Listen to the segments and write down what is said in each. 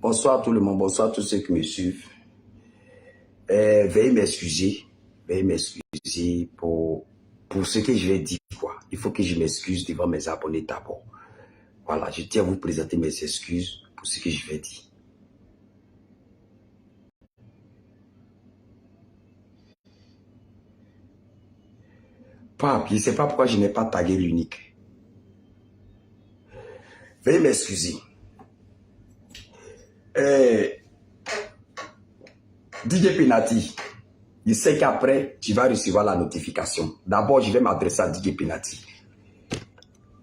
Bonsoir tout le monde, bonsoir tous ceux qui me suivent. Veuillez m'excuser pour ce que je vais dire. Il faut que je m'excuse devant mes abonnés d'abord. Voilà, je tiens à vous présenter mes excuses pour ce que je vais dire. Pape, je ne sais pas pourquoi je n'ai pas tagué l'unique. Veuillez m'excuser. DJ Penati, je sais qu'après, tu vas recevoir la notification. D'abord, je vais m'adresser à DJ Penati.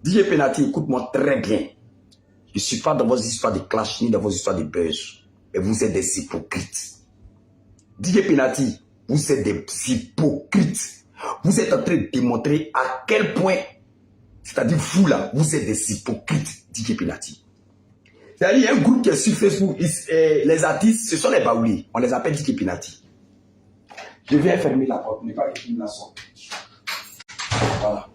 DJ Penati, écoute-moi très bien. Je ne suis pas dans vos histoires de clash ni dans vos histoires de buzz. Et vous êtes des hypocrites. DJ Penati, vous êtes des hypocrites. Vous êtes en train de démontrer à quel point, c'est-à-dire vous là, vous êtes des hypocrites, DJ Penati. C'est-à-dire, il y a un groupe qui est sur Facebook, les artistes, ce sont les baoulés. On les appelle DJ Penati. Je viens fermer la porte, ne pas que tu me la sorte. Voilà.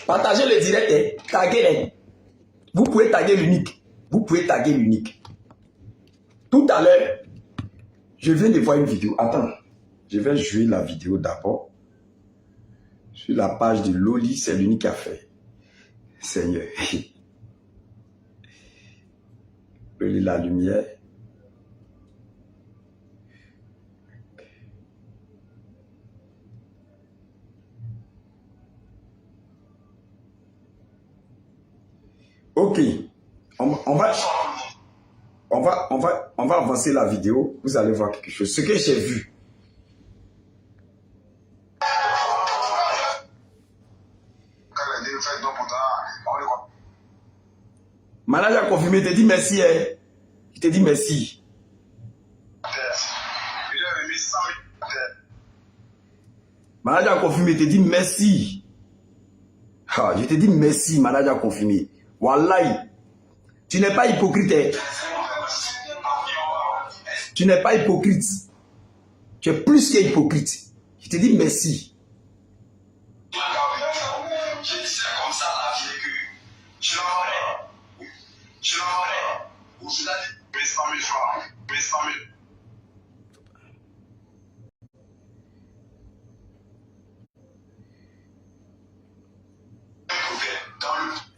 Partagez le direct, taguez-les. Vous pouvez taguer l'unique. Vous pouvez taguer l'unique. Tout à l'heure, je viens de voir une vidéo. Attends, je vais jouer la vidéo d'abord. Sur la page de Loli, c'est l'unique qui a fait. Seigneur. Loli, la lumière. Ok, on va avancer la vidéo. Vous allez voir quelque chose. Ce que j'ai vu. Manager a confirmé, il te dit merci. Il te dit merci. Manager a confirmé, il te dit merci. Ah, je te dis merci, manager a confirmé. Wallahi, tu n'es pas hypocrite. Tu n'es pas hypocrite. Tu es plus qu'hypocrite. Je te dis merci.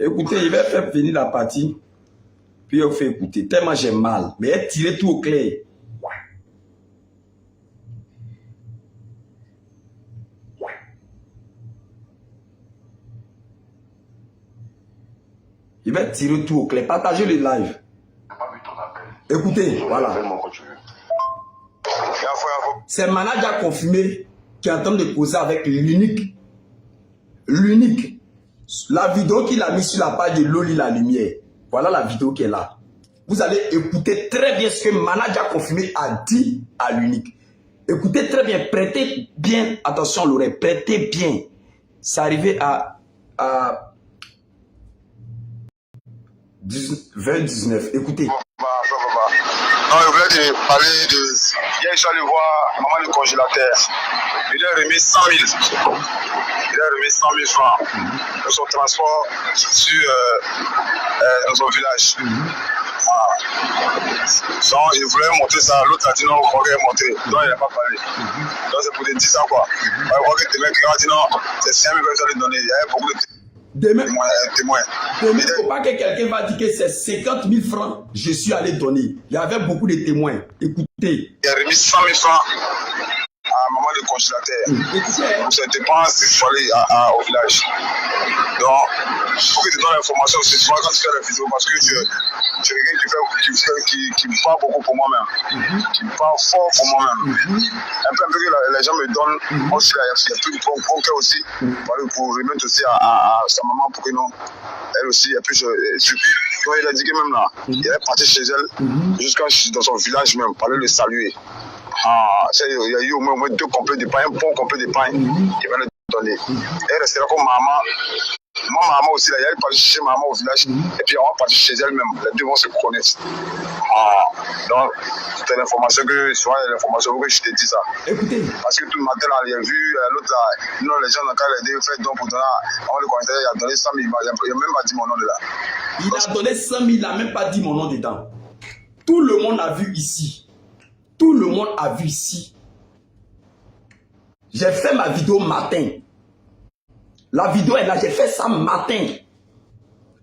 Écoutez, il va faire finir la partie. Puis on fait écouter. Tellement j'ai mal. Mais elle tirait tout au clair. Il va tirer tout au clair. Partagez le live. Écoutez, voilà. C'est le manager confirmé qui est en train de causer avec l'unique. L'unique. La vidéo qu'il a mis sur la page de Loli la lumière. Voilà la vidéo qui est là. Vous allez écouter très bien ce que le manager confirmé a dit à l'unique. Écoutez très bien, prêtez bien attention l'oreille, prêtez bien. C'est arrivé à 20-19. Écoutez. Non, je voulais te parler de... Hier, je suis allé voir maman le congélateur. Il a remis 100 000. Il a remis 100 000 francs pour son transport dans son village. Donc, je voulais montrer ça. L'autre a dit non, on va montrer. Donc, il n'a pas parlé. Donc, c'est pour te dire ça, quoi. Je vois que tes mecs qui ont dit non, c'est 5 000 que je vais donner. Il y avait beaucoup de demain, témoins. Demain, il ne faut pas que quelqu'un va dire que c'est 50 000 francs je suis allé donner. Il y avait beaucoup de témoins. Écoutez. Il a remis 100 000 francs à maman le congélateur. Pour ses dépenses, il faut aller au village. Donc, il faut que tu donnes l'information aussi. Tu vois, quand tu fais la vidéo, parce que tu es quelqu'un qui parle beaucoup pour moi-même. Qui parle fort pour moi-même. Un peu que les gens me donnent aussi, il y a plus de bon cœur aussi. Pour remettre aussi à sa maman pour que non, elle aussi, et puis quand il a dit que même là, il est parti chez elle, jusqu'à dans son village même, pour aller le saluer. Il y a eu au moins 2 complets de pain, un bon complet de pain, il va le donner. Elle restera comme maman. Moi, maman aussi, là, elle est partie chez maman au village, et puis on va partir chez elle-même. Les deux vont se connaître. Donc, c'est l'information que je te dis ça. Écoutez. Parce que tout le matin, là, il a vu l'autre là, non, les gens, quand il a fait don pour donner, avant le commentaire, il a donné 100 000, il n'a même pas dit mon nom de là. Il a donné 100 000, il n'a même pas dit mon nom dedans. Tout le monde a vu ici. Tout le monde a vu ici. J'ai fait ma vidéo matin. La vidéo est là, j'ai fait ça matin.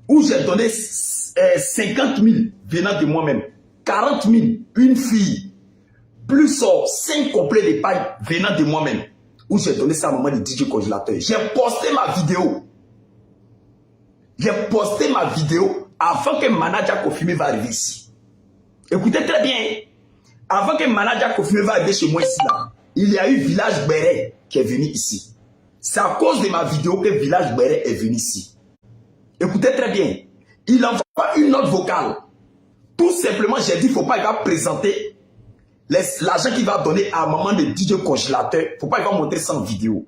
Où j'ai donné 50 000 venant de moi-même. 40 000, une fille. Plus 5 complets de paille venant de moi-même. Où j'ai donné ça à maman de DJ congélateur. J'ai posté ma vidéo. J'ai posté ma vidéo avant que Manager Kofime va arriver ici. Écoutez très bien. Avant que Manager Kofime va arriver chez moi ici, là, il y a eu Village Béret qui est venu ici. C'est à cause de ma vidéo que Village Béret est venu ici. Écoutez très bien. Il envoie une note vocale. Tout simplement, j'ai dit, il ne faut pas, il va présenter l'argent qu'il va donner à maman de DJ congélateur. Il ne faut pas, il va montrer ça en vidéo.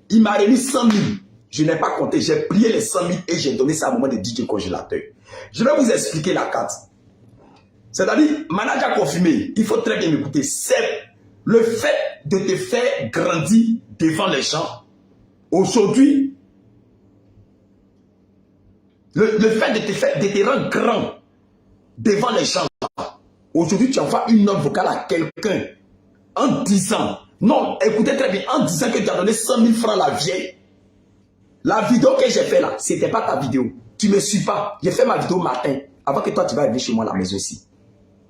Il m'a remis 100 000. Je n'ai pas compté. J'ai plié les 100 000 et j'ai donné ça à maman de DJ congélateur. Je vais vous expliquer la carte. C'est-à-dire, Manager Confirmé, il faut très bien m'écouter. C'est le fait de te faire grandir devant les gens. Aujourd'hui, le fait de te rendre grand devant les gens. Aujourd'hui, tu envoies une note vocale à quelqu'un en disant, non, écoutez très bien, en disant que tu as donné 100 000 francs à la vieille. La vidéo que j'ai fait là, ce n'était pas ta vidéo. Tu ne me suis pas. J'ai fait ma vidéo matin, avant que toi tu vas arriver chez moi à la maison ici.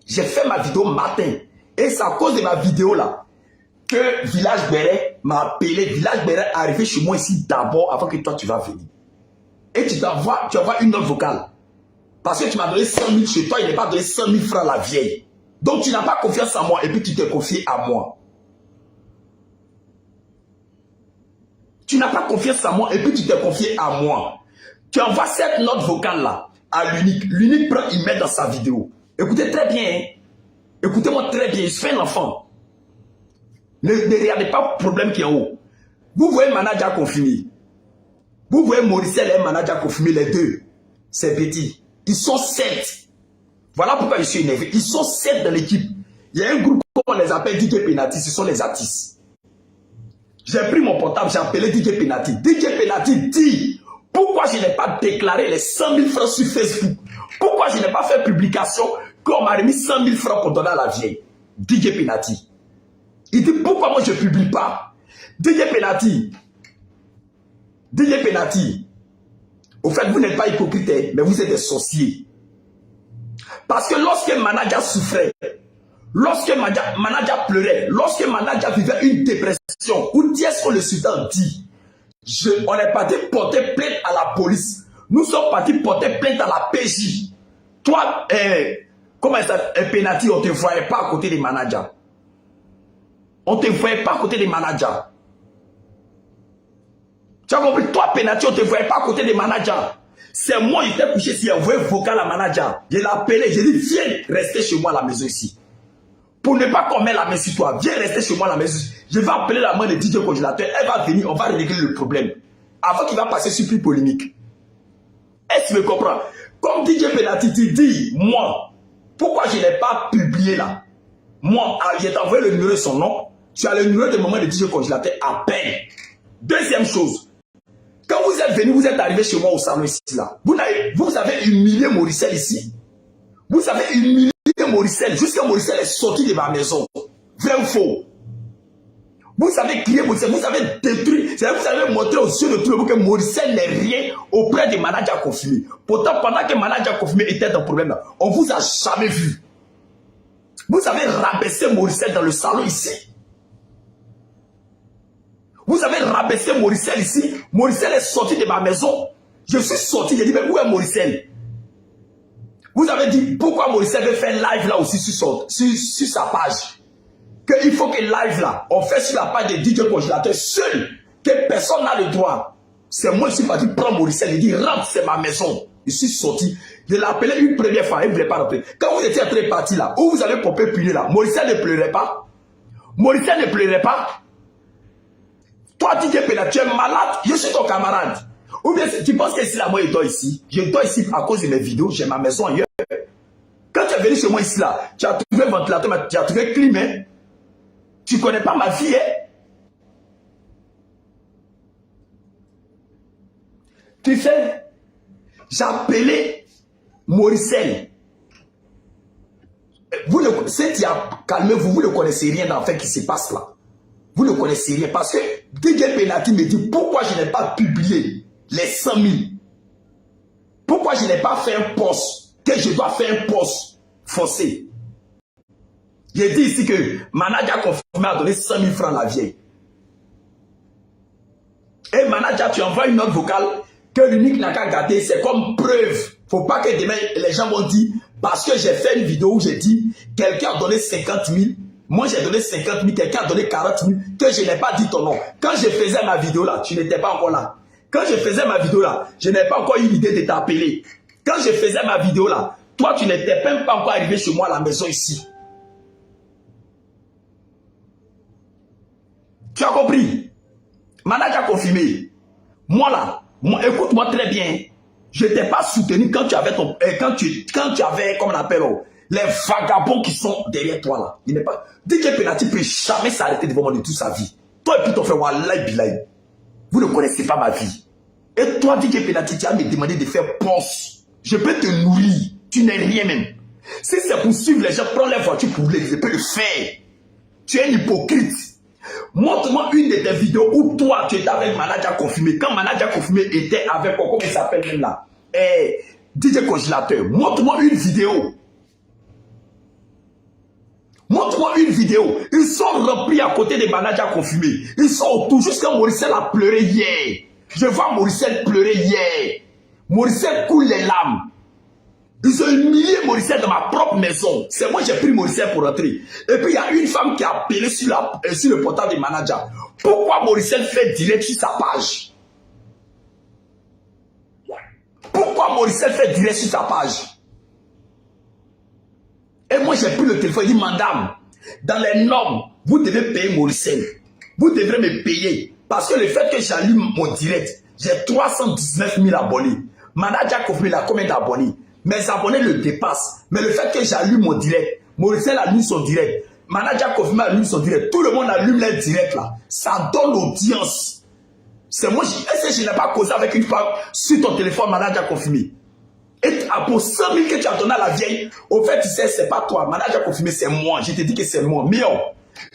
J'ai fait ma vidéo matin. Et c'est à cause de ma vidéo là que Village Béret m'a appelé. Village Béret est arrivé chez moi ici d'abord avant que toi tu vas venir. Et tu envoies une note vocale. Parce que tu m'as donné 100 000 chez toi, il n'est pas donné 100 000 francs à la vieille. Donc tu n'as pas confiance en moi et puis tu t'es confié à moi. Tu n'as pas confiance en moi et puis tu t'es confié à moi. Tu envoies cette note vocale là à l'unique. L'unique prend, il met dans sa vidéo. Écoutez très bien. Hein? Écoutez-moi très bien. Je suis un enfant. Ne regardez pas le problème qui est en haut. Vous voyez Manager Confirmé. Vous voyez Mauricel et Manager Confirmé, les deux. C'est petit. Ils sont 7. Voilà pourquoi je suis énervé. Ils sont 7 dans l'équipe. Il y a un groupe qu'on les appelle DJ Penati. Ce sont les artistes. J'ai pris mon portable, j'ai appelé DJ Penati. DJ Penati dit pourquoi je n'ai pas déclaré les 100 000 francs sur Facebook. Pourquoi je n'ai pas fait publication qu'on m'a remis 100 000 francs pour donner à la vieille. DJ Penati. Il dit pourquoi moi je ne publie pas. DJ Penati. DJ Penati. Au fait, vous n'êtes pas hypocrite, mais vous êtes des sorciers. Parce que lorsque Manager souffrait, lorsque Manager pleurait, lorsque Manager vivait une dépression, ou est-ce que le sultan dit, on est parti porter plainte à la police. Nous sommes partis porter plainte à la PJ. Toi, comment ça, Penati, on ne te voyait pas à côté des managers. On ne te voyait pas à côté des managers. Tu as compris? Toi, Penati, on ne te voyait pas à côté des managers. C'est moi, il était couché sur un vrai vocal à manager. Je l'ai appelé, j'ai dit, viens rester chez moi à la maison ici. Pour ne pas qu'on mette la main sur toi, viens rester chez moi à la maison. Je vais appeler la main de DJ congélateur, elle va venir, on va régler le problème. Avant qu'il va passer sur plus polémique. Est-ce que tu me comprends? Comme DJ Penati dit, moi, pourquoi je n'ai pas publié là? Moi, j'ai envoyé le numéro de son nom, tu as le numéro de maman de DJ congélateur à peine. Deuxième chose, quand vous êtes venu, vous êtes arrivé chez moi au salon ici là. Vous avez humilié Mauricel ici. Vous avez humilié Mauricel jusqu'à Mauricel est sorti de ma maison. Vrai ou faux? Vous avez crié Mauricel, vous avez détruit, vous avez montré aux yeux de tout le monde que Mauricel n'est rien auprès des managers confirmés. Pourtant, pendant que manager confirmé était dans le problème, on vous a jamais vu. Vous avez rabaissé Mauricel dans le salon ici. Vous avez rabaissé Moricel ici. Moricel est sorti de ma maison. Je suis sorti. J'ai dit, mais où est Moricel? Vous avez dit, pourquoi Moricel veut faire live là aussi sur sa page? Qu'il faut que live là, on fait sur la page de DJ Congélateur seul. Que personne n'a le droit. C'est moi qui suis parti prendre Moricel. Il dit, rentre, c'est ma maison. Je suis sorti. Je l'ai appelé une première fois. Il ne voulait pas rentrer. Quand vous étiez en train de partir là, où vous avez pompé puné là, Moricel ne pleurait pas. Moricel ne pleurait pas. Toi, DJ Pena, tu es malade. Je suis ton camarade. Ou bien tu penses que ici là, moi je dors ici. Je dors ici à cause de mes vidéos. J'ai ma maison ailleurs. Quand tu es venu chez moi ici là, tu as trouvé ventilateur, tu as trouvé clim. Hein? Tu ne connais pas ma vie. Hein? Tu sais, j'ai appelé Moricel. Vous ne, si calmez-vous, vous ne connaissez rien dans le fait qui se passe là. Vous ne connaissez rien parce que DJ Penati me dit pourquoi je n'ai pas publié les 100 000. Pourquoi je n'ai pas fait un post, que je dois faire un post forcé. J'ai dit ici que Manager confirmé a donné 100 000 francs à la vieille. Et Manager, tu envoies une note vocale que l'unique n'a qu'à garder, c'est comme preuve. Faut pas que demain les gens vont dire, parce que j'ai fait une vidéo où j'ai dit, quelqu'un a donné 50 000, moi j'ai donné 50 000, quelqu'un a donné 40 000, que je n'ai pas dit ton nom. Quand je faisais ma vidéo là, tu n'étais pas encore là. Quand je faisais ma vidéo là, je n'avais pas encore eu l'idée de t'appeler. Quand je faisais ma vidéo là, toi tu n'étais même pas encore arrivé chez moi à la maison ici. Tu as compris? Manager confirmé. Moi là, écoute-moi très bien. Je t'ai pas soutenu quand tu avais ton, quand tu avais, comme on appelle, les vagabonds qui sont derrière toi là. Il n'est pas. DJ Penati peut jamais s'arrêter devant moi de toute sa vie. Toi et puis ton frère, wallahi billahi. Vous ne connaissez pas ma vie. Et toi, DJ Penati, tu as me demandé de faire poste. Je peux te nourrir. Tu n'es rien même. Si c'est pour suivre les gens, prends les voitures pour les, je peux le faire. Tu es un hypocrite. Montre-moi une de tes vidéos où toi tu étais avec Manager confirmé. Quand Manager confirmé était avec, comment il s'appelle même là, DJ Congélateur. Montre-moi une vidéo. Montre-moi une vidéo. Ils sont remplis à côté des Manager confirmés. Ils sont autour jusqu'à Moricel a pleuré hier. Je vois Moricel pleurer hier. Moricel coule les larmes. Ils ont humilié Moricel dans ma propre maison. C'est moi qui j'ai pris Moricel pour rentrer. Et puis il y a une femme qui a appelé sur le portail des managers. Pourquoi Moricel fait direct sur sa page? Pourquoi Moricel fait direct sur sa page? Et moi j'ai pris le téléphone et dit, madame, dans les normes, vous devez payer Moricel. Vous devrez me payer. Parce que le fait que j'allume mon direct, j'ai 319 000 abonnés. Manager confirme là combien d'abonnés? Mes abonnés le dépassent. Mais le fait que j'allume mon direct, Moricel allume son direct, Manager confirmé allume son direct, tout le monde allume leur direct là. Ça donne l'audience. C'est moi, est-ce que je n'ai pas causé avec une femme sur ton téléphone, Manager confirmé? Et pour 100 000 que tu as donné à la vieille, au fait, tu sais, c'est pas toi. Manager confirmé, c'est moi. Je te dis que c'est moi. Mais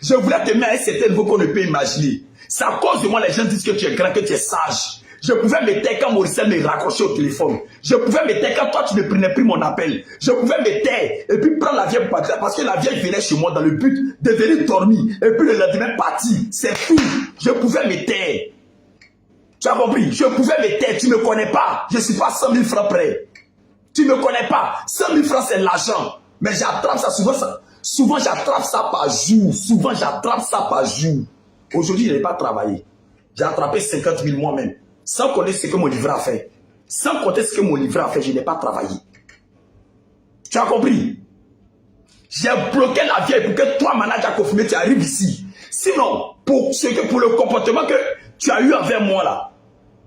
je voulais te mettre à un certain niveau qu'on ne peut imaginer. C'est à cause de moi, les gens disent que tu es grand, que tu es sage. Je pouvais me taire quand Moricel me raccrochait au téléphone. Je pouvais me taire quand toi tu ne prenais plus mon appel. Je pouvais me taire et puis prendre la vieille parce que la vieille venait chez moi dans le but de venir dormir et puis le lendemain partir. C'est tout. Je pouvais me taire. Tu as compris? Je pouvais me taire. Tu ne me connais pas. Je ne suis pas 100 000 francs près. Tu ne me connais pas. 100 000 francs c'est l'argent. Mais j'attrape ça souvent. Souvent j'attrape ça par jour. Souvent j'attrape ça par jour. Aujourd'hui je n'ai pas travaillé. J'ai attrapé 50 000 moi-même. Sans connaître ce que mon livret a fait. Sans compter ce que mon livret a fait, je n'ai pas travaillé. Tu as compris? J'ai bloqué la vieille pour que toi, Manager confirmé, tu arrives ici. Sinon, pour le comportement que tu as eu envers moi là,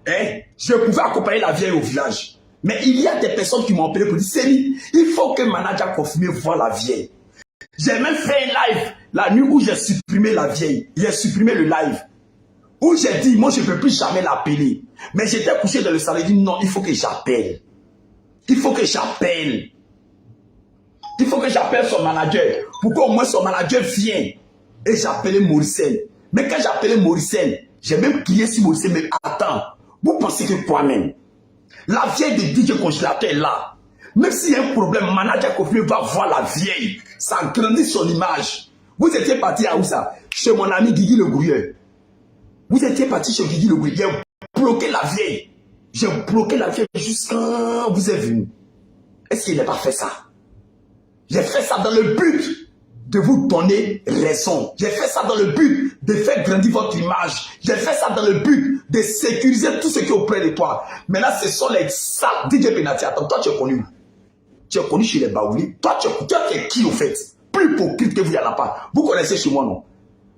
hein, je pouvais accompagner la vieille au village. Mais il y a des personnes qui m'ont appelé pour dire, Série, il faut que Manager confirmé voie la vieille. J'ai même fait un live la nuit où j'ai supprimé la vieille. J'ai supprimé le live. Où j'ai dit, moi je ne peux plus jamais l'appeler. Mais j'étais couché dans le salon, j'ai dit non, il faut que j'appelle. Il faut que j'appelle. Il faut que j'appelle son manager. Pour qu'au moins son manager vienne. Et j'appelais Moricel. Mais quand j'appelais Moricel, j'ai même crié sur Moricel, mais attends, vous pensez que toi-même, la vieille de DJ Congélateur est là. Même s'il y a un problème, Manager confirmé va voir la vieille. Ça grandit son image. Vous étiez parti à où ça? Chez mon ami Guigui le Gouilleur. Vous étiez parti chez Guigui le Wéli, j'ai bloqué la vieille. J'ai bloqué la vieille jusqu'à vous êtes venu. Est-ce qu'il n'a pas fait ça? J'ai fait ça dans le but de vous donner raison. J'ai fait ça dans le but de faire grandir votre image. J'ai fait ça dans le but de sécuriser tout ce qui est auprès de toi. Maintenant, ce sont les salles. DJ Penalty, attends, toi tu es connu. Tu es connu chez les Baouli. Toi tu es qui au fait? Plus hypocrite que vous, il n'y en a pas. Vous connaissez chez moi, non?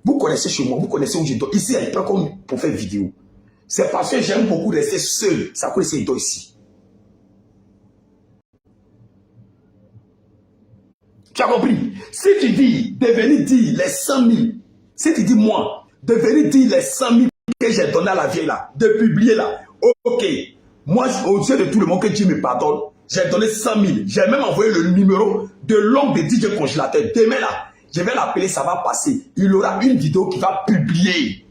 Vous connaissez chez moi, vous connaissez où je dors. Ici, il n'y a pas comme pour faire vidéo. C'est parce que j'aime beaucoup rester seul. Ça coûte ces dos ici. Tu as compris? Si tu dis, de venir dire les 100 000, si tu dis moi, de venir dire les 100 000 que j'ai donné à la vieille là, de publier là, ok, moi, au Dieu de tout le monde, que Dieu me pardonne, j'ai donné 100 000. J'ai même envoyé le numéro de l'oncle de DJ Congélateur. Demain là, je vais l'appeler, ça va passer. Il aura une vidéo qui va publier.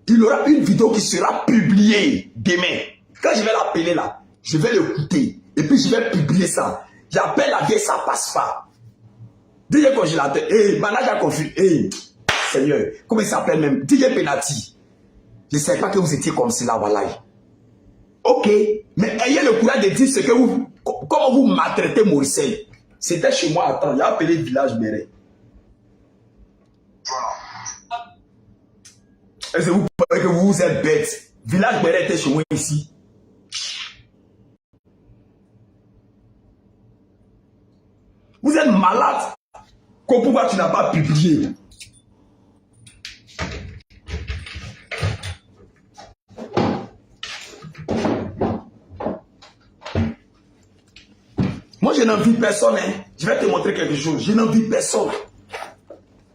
Il aura une vidéo qui sera publiée demain. Quand je vais l'appeler là, je vais l'écouter. Et puis je vais publier ça. J'appelle la vieille, ça passe pas. DJ Congélateur, manager confus, Seigneur, comment il s'appelle même? DJ Penalty. Je ne savais pas que vous étiez comme cela, voilà. Ok, mais ayez le courage de dire ce que vous, comment vous maltraitez Maurice. C'était chez moi, attends, j'ai appelé Village Béret. Est-ce que vous pensez que vous êtes bête? Village Béret était chez moi ici. Vous êtes malade. Pourquoi tu n'as pas publié? Moi, je n'envie personne. Hein. Je vais te montrer quelque chose. Je n'envie personne.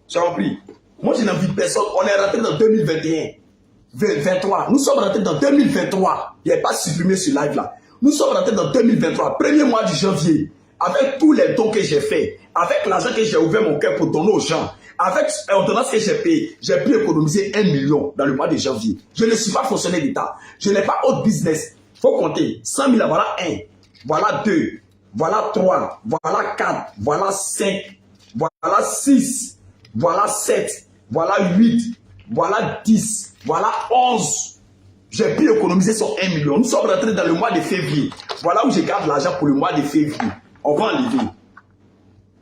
Tu as compris? Moi, je n'envie personne. On est rentré dans 2021. 2023. Nous sommes rentrés dans 2023. Il n'y a pas supprimé ce live là. Nous sommes rentrés dans 2023. Premier mois du janvier. Avec tous les dons que j'ai fait. Avec l'argent que j'ai ouvert mon cœur pour donner aux gens. Avec l'ordonnance que j'ai payé. J'ai pu économiser 1 million dans le mois de janvier. Je ne suis pas fonctionnaire d'État. Je n'ai pas autre business. Il faut compter. 100 000, voilà 1. Voilà 2. Voilà 3, voilà 4, voilà 5, voilà 6, voilà 7, voilà 8, voilà 10, voilà 11. J'ai pu économiser sur 1 million. Nous sommes rentrés dans le mois de février. Voilà où je garde l'argent pour le mois de février. On va enlever.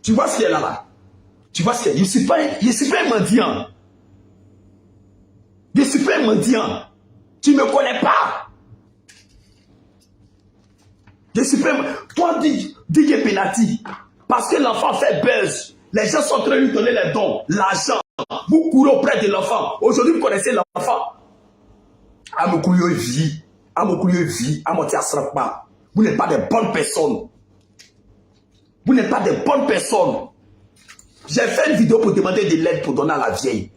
Tu vois ce qu'il y a là? Tu vois ce qu'il y a? Je ne suis pas un mendiant. Je ne suis pas un mendiant. Tu ne me connais pas. Je suis pas... Toi, DJ Penalty, parce que l'enfant fait buzz, les gens sont en train de lui donner les dons, l'argent. Vous courez auprès de l'enfant. Aujourd'hui, vous connaissez l'enfant. Vous n'êtes pas des bonnes personnes. Vous n'êtes pas des bonnes personnes. J'ai fait une vidéo pour demander de l'aide pour donner à la vieille.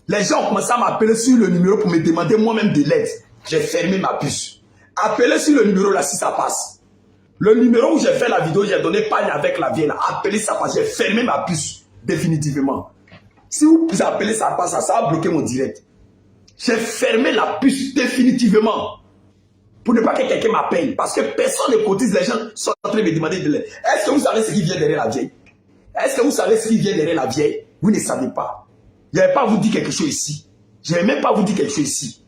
Les gens ont commencé à m'appeler sur le numéro pour me demander moi-même de l'aide. J'ai fermé ma puce. Appelez sur le numéro là si ça passe. Le numéro où j'ai fait la vidéo, j'ai donné pagne avec la vieille là. Appelez ça passe. J'ai fermé ma puce définitivement. Si vous appelez ça passe, ça va bloquer mon direct. J'ai fermé la puce définitivement. Pour ne pas que quelqu'un m'appelle. Parce que personne ne cotise. Les gens sont en train de me demander de l'aide. Est-ce que vous savez ce qui vient derrière la vieille? Est-ce que vous savez ce qui vient derrière la vieille? Vous ne savez pas. Je ne vais pas vous dire quelque chose ici. Je ne vais même pas vous dire quelque chose ici.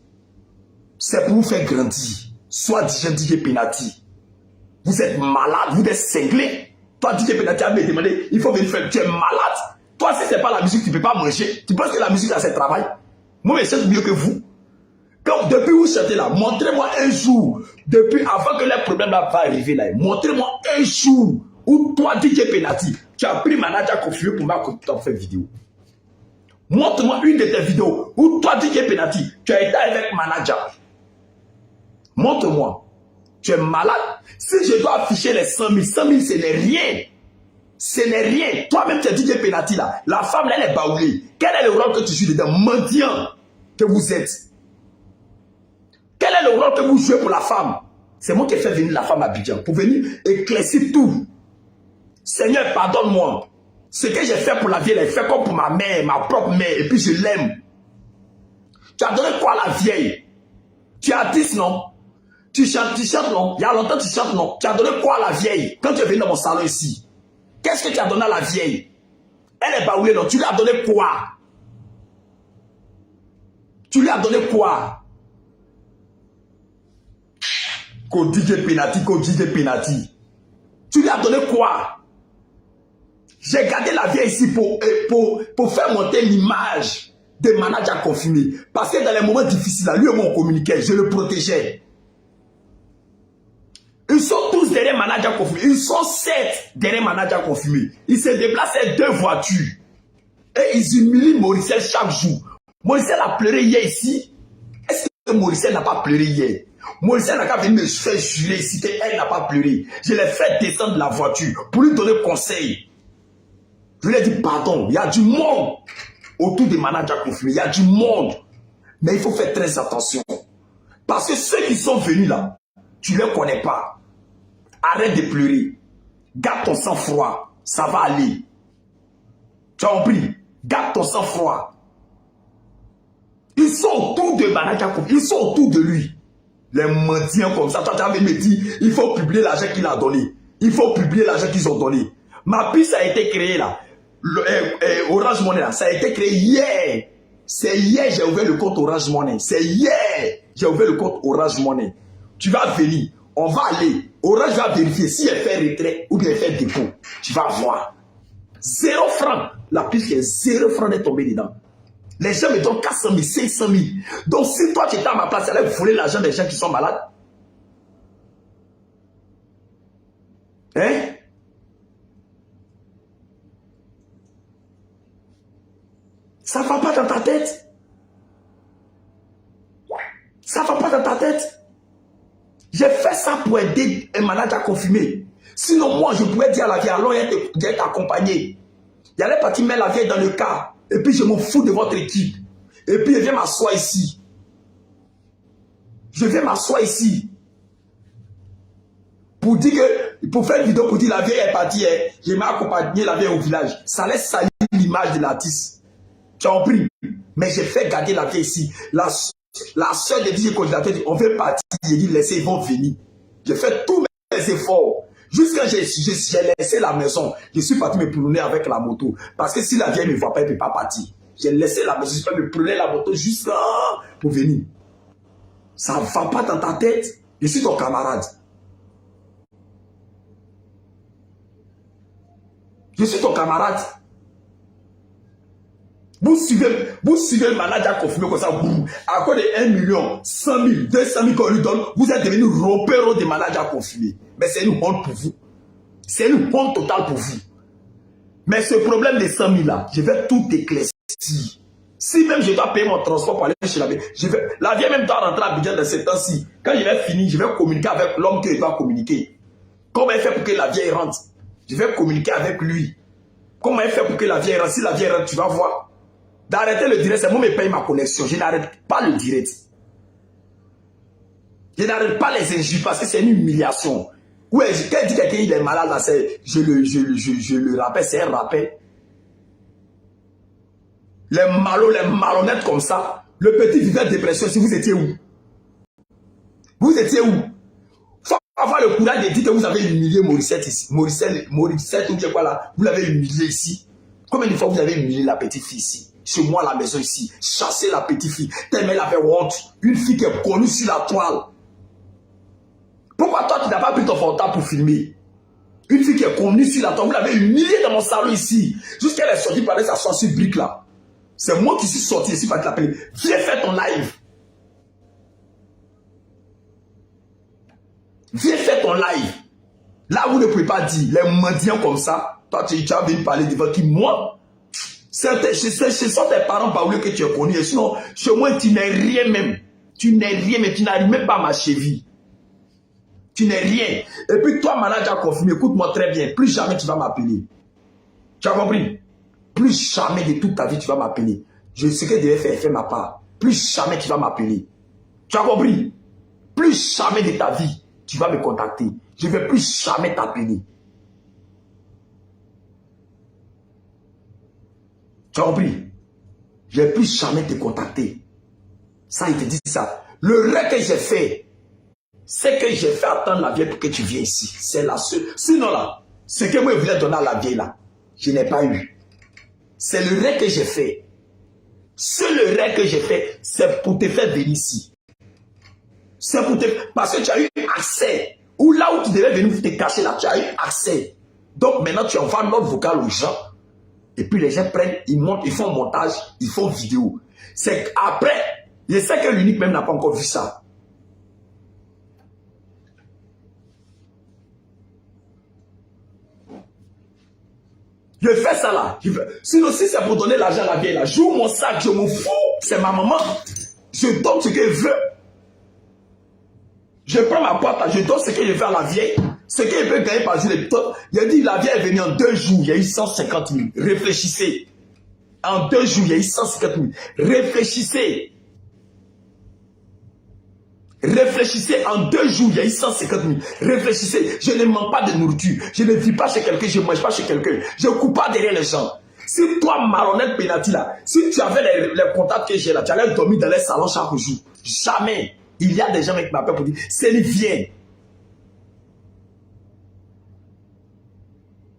C'est pour vous faire grandir. Soit DJ Penalty. Vous êtes malade, vous êtes cinglé. Toi, DJ Penalty a me demandé, il faut venir faire. Tu es malade. Toi, si ce n'est pas la musique, tu ne peux pas manger. Tu penses que la musique, là, c'est travail? Moi, je chante mieux que vous. Quand, depuis où vous chantez là, montrez-moi un jour, depuis avant que les problèmes là va arriver là, montrez-moi un jour où toi, DJ Penalty, tu as pris manager confié pour faire vidéo. Montre-moi une de tes vidéos où toi, DJ Penalty, tu as été avec manager. Montre-moi. Tu es malade. Si je dois afficher les 100 000, 100 000, ce n'est rien. Ce n'est rien. Toi-même, tu es DJ Penalty là. La femme, là, elle est baoulée. Quel est le rôle que tu joues dedans? Mendiant que vous êtes. Quel est le rôle que vous jouez pour la femme? C'est moi qui ai fait venir la femme à Abidjan pour venir éclaircir tout. Seigneur, pardonne-moi. Ce que j'ai fait pour la vieille, elle fait comme pour ma mère, ma propre mère, et puis je l'aime. Tu as donné quoi à la vieille? Tu es artiste, non? Tu chantes, non? Il y a longtemps, tu chantes, non? Tu as donné quoi à la vieille? Quand tu es venu dans mon salon ici, qu'est-ce que tu as donné à la vieille? Elle est baoulée, non? Tu lui as donné quoi? Tu lui as donné quoi? Qu'au DJ Penati. Tu lui as donné quoi? J'ai gardé la vieille ici pour faire monter l'image des managers confirmés. Parce que dans les moments difficiles, lui et moi on communiquait, je le protégeais. Ils sont tous derrière managers confirmés. Ils sont 7 derrière managers confirmés. Ils se déplacent avec 2 voitures. Et ils humilient Mauricel chaque jour. Mauricel a pleuré hier ici. Est-ce que Mauricel n'a pas pleuré hier? Mauricel n'a qu'à venir me faire jurer ici qu'elle n'a pas pleuré. Je l'ai fait descendre de la voiture pour lui donner conseil. Je lui ai dit pardon, il y a du monde autour des managers confirmés. Il y a du monde. Mais il faut faire très attention. Parce que ceux qui sont venus là, tu ne les connais pas. Arrête de pleurer. Garde ton sang-froid. Ça va aller. Tu as compris? Garde ton sang-froid. Ils sont autour de Manaka. Ils sont autour de lui. Les mendiants comme ça. Toi, tu as me dit, il faut publier l'argent qu'il a donné. Il faut publier l'argent qu'ils ont donné. Ma piste a été créée là. Orange Money là. Ça a été créé hier. C'est hier j'ai ouvert le compte Orange Money. C'est hier j'ai ouvert le compte Orange Money. Tu vas venir. On va aller. Orange va vérifier si elle fait retrait ou bien elle fait dépôt. Tu vas voir. 0 francs. La piste est 0 francs est tombée dedans. Les gens me donnent 400 000, 500 000. Donc si toi tu étais à ma place, tu allais voler l'argent des gens qui sont malades. Hein? Ça ne va pas dans ta tête. Ça ne va pas dans ta tête. J'ai fait ça pour aider un manager confirmé. Sinon, moi, je pouvais dire à la vieille, alors il y a accompagné. Il allait partir mettre la vieille dans le cas. Et puis, je m'en fous de votre équipe. Et puis, je viens m'asseoir ici. Je viens m'asseoir ici. Pour dire que, pour faire une vidéo pour dire la vieille est partie, je m'ai accompagné la vieille au village. Ça laisse salir l'image de l'artiste. Tu as compris? Mais j'ai fait garder la vieille ici. La soeur de DJ Congélateur dit, on veut partir. J'ai dit, laissez, ils vont venir. J'ai fait tous mes efforts. Jusqu'à j'ai laissé la maison. Je suis parti me promener avec la moto. Parce que si la vieille ne me voit pas, elle ne peut pas partir. J'ai laissé la maison, je me prenais la moto juste là pour venir. Ça ne va pas dans ta tête. Je suis ton camarade. Je suis ton camarade. Vous suivez le manager confirmé comme ça, vous, à cause de 1 million, 100 000, 200 000 qu'on lui donne, vous êtes devenu repéro des managers confirmés. Mais c'est une honte pour vous. C'est une honte totale pour vous. Mais ce problème de 100 000 là, je vais tout éclaircir. Si même je dois payer mon transport pour aller chez la vieille, la vieille même doit rentrer à Abidjan dans ce temps-ci. Quand je vais finir, je vais communiquer avec l'homme qui doit communiquer. Comment elle fait pour que la vieille rentre? Je vais communiquer avec lui. Comment elle fait pour que la vieille rentre? Si la vieille rentre, tu vas voir. D'arrêter le direct, c'est moi qui paye ma connexion. Je n'arrête pas le direct. Je n'arrête pas les injures parce que c'est une humiliation. Ouais, quand dit quelqu'un il est malade, là, je le rappelle, c'est un rappel. Les malhonnêtes comme ça, le petit vivait de dépression, si vous étiez où? Vous étiez où? Faut avoir le courage de dire que vous avez humilié Mauricette ici. Mauricette ou quoi là, vous l'avez humilié ici. Combien de fois vous avez humilié la petite fille ici? Chez moi à la maison ici, chasser la petite fille, tellement elle avait honte. Une fille qui est connue sur la toile. Pourquoi toi tu n'as pas pris ton portable pour filmer? Une fille qui est connue sur la toile, vous l'avez humiliée dans mon salon ici. Jusqu'à elle est sortie par sa sortie brique là. C'est moi qui suis sorti ici pour t'appeler. Viens faire ton live. Viens faire ton live. Là vous ne pouvez pas dire, les mendiants comme ça, toi tu as venu parler devant qui? Moi? Ce sont tes parents par où que tu es connu. Et sinon, chez moi, tu n'es rien même. Tu n'es rien, mais tu n'arrives même pas à ma cheville. Tu n'es rien. Et puis toi, manager confirmé, écoute-moi très bien. Plus jamais tu vas m'appeler. Tu as compris? Plus jamais de toute ta vie tu vas m'appeler. Je sais que je devais faire ma part. Plus jamais tu vas m'appeler. Tu as compris? Plus jamais de ta vie tu vas me contacter. Je ne vais plus jamais t'appeler. Tu as compris? Je ne vais plus jamais te contacter. Ça, il te dit ça. Le rêve que j'ai fait, c'est que j'ai fait attendre la vieille pour que tu viennes ici. C'est la seule. Sinon là, ce que moi je voulais donner à la vieille là, je n'ai pas eu. C'est le rêve que j'ai fait. Seul le rêve que j'ai fait, c'est pour te faire venir ici. C'est pour te... Parce que tu as eu accès. Ou là où tu devais venir te cacher, là, tu as eu accès. Donc maintenant, tu envoies notre vocal aux gens. Et puis les gens prennent, ils montent, ils font montage, ils font vidéo. C'est après, je sais que l'unique même n'a pas encore vu ça. Je fais ça là. Sinon, si c'est pour donner l'argent à la vieille là, j'ouvre mon sac, je me fous. C'est ma maman. Je donne ce qu'elle veut. Je prends ma boîte là, je donne ce que je veux à la vieille. Ce qu'elle peut gagner par jour. Il a dit, la vieille est venue en 2 jours, il y a eu 150 000. Réfléchissez. En 2 jours, il y a eu 150 000. Réfléchissez. Réfléchissez, en 2 jours, il y a eu 150 000. Réfléchissez, je ne manque pas de nourriture. Je ne vis pas chez quelqu'un, je ne mange pas chez quelqu'un. Je ne coupe pas derrière les gens. Si toi, Maronnette Penalty, là, si tu avais les contacts que j'ai là, tu allais dormir dans les salons chaque jour. Jamais. Il y a des gens qui m'appellent pour dire, Céline, viens.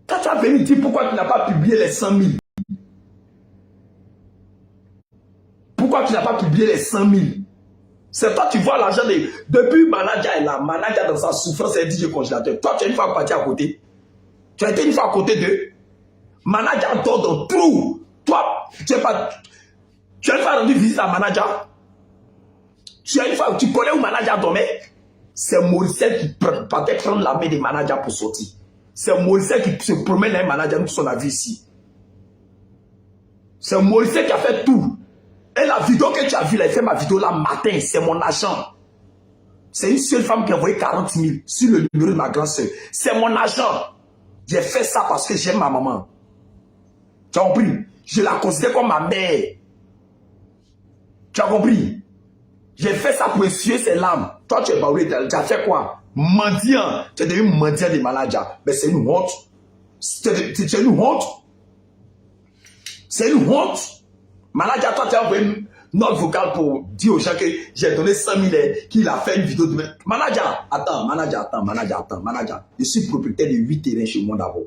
Quand tu as venu dire pourquoi tu n'as pas publié les 100 000. Pourquoi tu n'as pas publié les 100 000? C'est toi qui vois l'argent de... Depuis Manager est là, Manager dans sa souffrance, elle dit je congélateur. Toi, tu es une fois parti à côté. Tu as été une fois à côté d'eux. Manager dort dans tout. Toi, tu es pas... Tu as une fois rendu visite à Manager. Tu as une fois... Tu connais où Manager dormait? C'est Maurice qui partait prendre la main des managers pour sortir. C'est Maurice qui se promène avec un manager pour son avis ici. C'est Maurice qui a fait tout. Et la vidéo que tu as vue, elle fait ma vidéo là matin, c'est mon agent. C'est une seule femme qui a envoyé 40 000 sur le numéro de ma grande soeur. C'est mon agent. J'ai fait ça parce que j'aime ma maman. Tu as compris? Je la considère comme ma mère. Tu as compris? J'ai fait ça pour essuyer ses larmes. Toi, tu es baoulé, tu as fait quoi? Mendiant. Tu es devenu mendiant des managers. Mais c'est une honte. C'est une honte. C'est une honte. Manager, toi, tu as envoyé notre vocal pour dire aux gens que j'ai donné 100 000 qu'il a fait une vidéo de... Manager, attends. Je suis propriétaire de 8 terrains chez moi d'abord.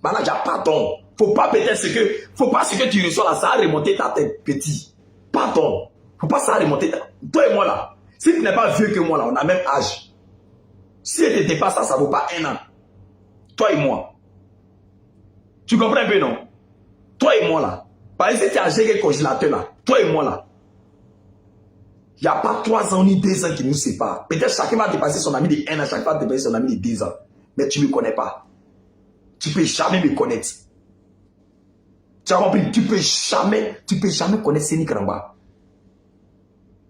Manager, pardon. Faut pas peut-être ce que tu reçois là, ça a remonté ta tête, petit. Pardon. Faut pas ça a remonté ta... Toi et moi là, si tu n'es pas vieux que moi là, on a même âge. Si elle te dépasse ça, ça vaut pas 1 an. Toi et moi. Tu comprends un peu, non? Toi et moi là. Par exemple, si tu as géré le congélateur là, toi et moi là, il n'y a pas 3 ans ni 2 ans qui nous séparent. Peut-être chacun va dépasser son ami de 1 an, chacun va dépasser son ami de 2 ans. Mais tu ne me connais pas. Tu ne peux jamais me connaître. Tu as compris? Tu ne peux jamais connaître Séni Kramba.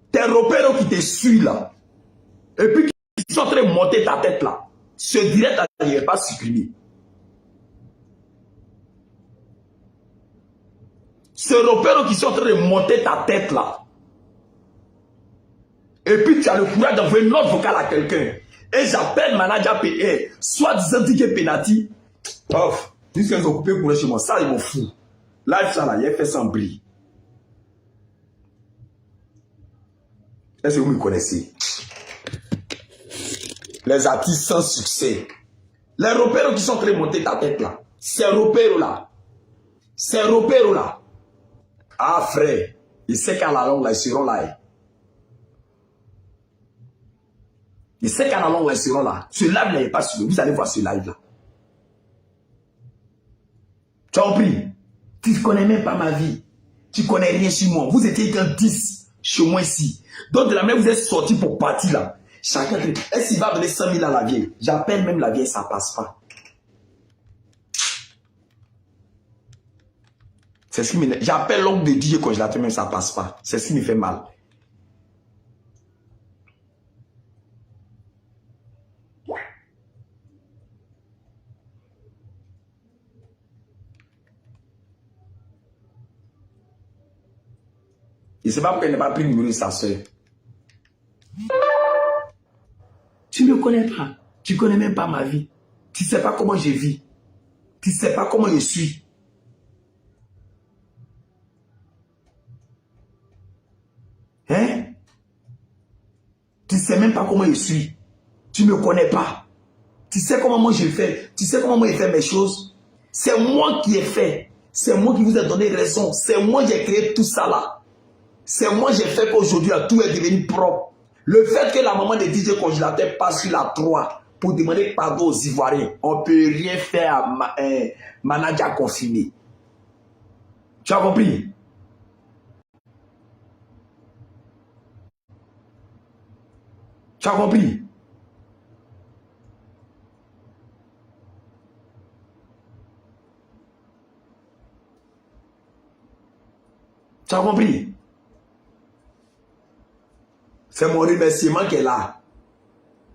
Tes repères qui te suivent là, et puis qui sont en train de monter ta tête là, ce direct là, il n'est pas supprimé. Ce repère qui sont en train de monter ta tête là. Et puis tu as le courage d'envoyer notre vocal à quelqu'un. Et j'appelle manager PE, soit disant DJ Penalty. Off, dis qu'ils ont coupé le courant chez moi. Ça, ils m'en foutent. Là, ça là, il a fait sans bris. Est-ce que vous me connaissez? Les artistes sans succès. Les repères qui sont en train de monter ta tête là. Ces repères là. Ces repères là. Ah frère, il sait qu'à la longue là, ils seront là. Il sait qu'à la longue là, ils seront là. Ce live là, il n'est pas sûr. Vous allez voir ce live là. Tu as compris? Tu ne connais même pas ma vie. Tu ne connais rien sur moi. Vous étiez qu'un 10 chez moi ici. Donc de la même vous êtes sorti pour partir là. Chacun, est-ce qu'il va donner 100 000 à la vieille? J'appelle même la vieille, ça ne passe pas. C'est ce qui me... J'appelle l'oncle de DJ congélateur, même ça ne passe pas. C'est ce qui me fait mal. Je ne sais pas pourquoi il n'a pas pris le numéro de sa soeur. Tu ne me connais pas. Tu ne connais même pas ma vie. Tu ne sais pas comment je vis. Tu ne sais pas comment je suis. Hein? Tu ne sais même pas comment je suis. Tu ne me connais pas. Tu sais comment moi je fais. Tu sais comment moi je fais mes choses. C'est moi qui ai fait. C'est moi qui vous ai donné raison. C'est moi qui ai créé tout ça là. C'est moi qui ai fait qu'aujourd'hui tout est devenu propre. Le fait que la maman de DJ Congélateur passe sur la 3 pour demander pardon aux Ivoiriens, on ne peut rien faire à manager confiné. Tu as compris? Tu as compris? Tu as compris? C'est mon remerciement qui est là.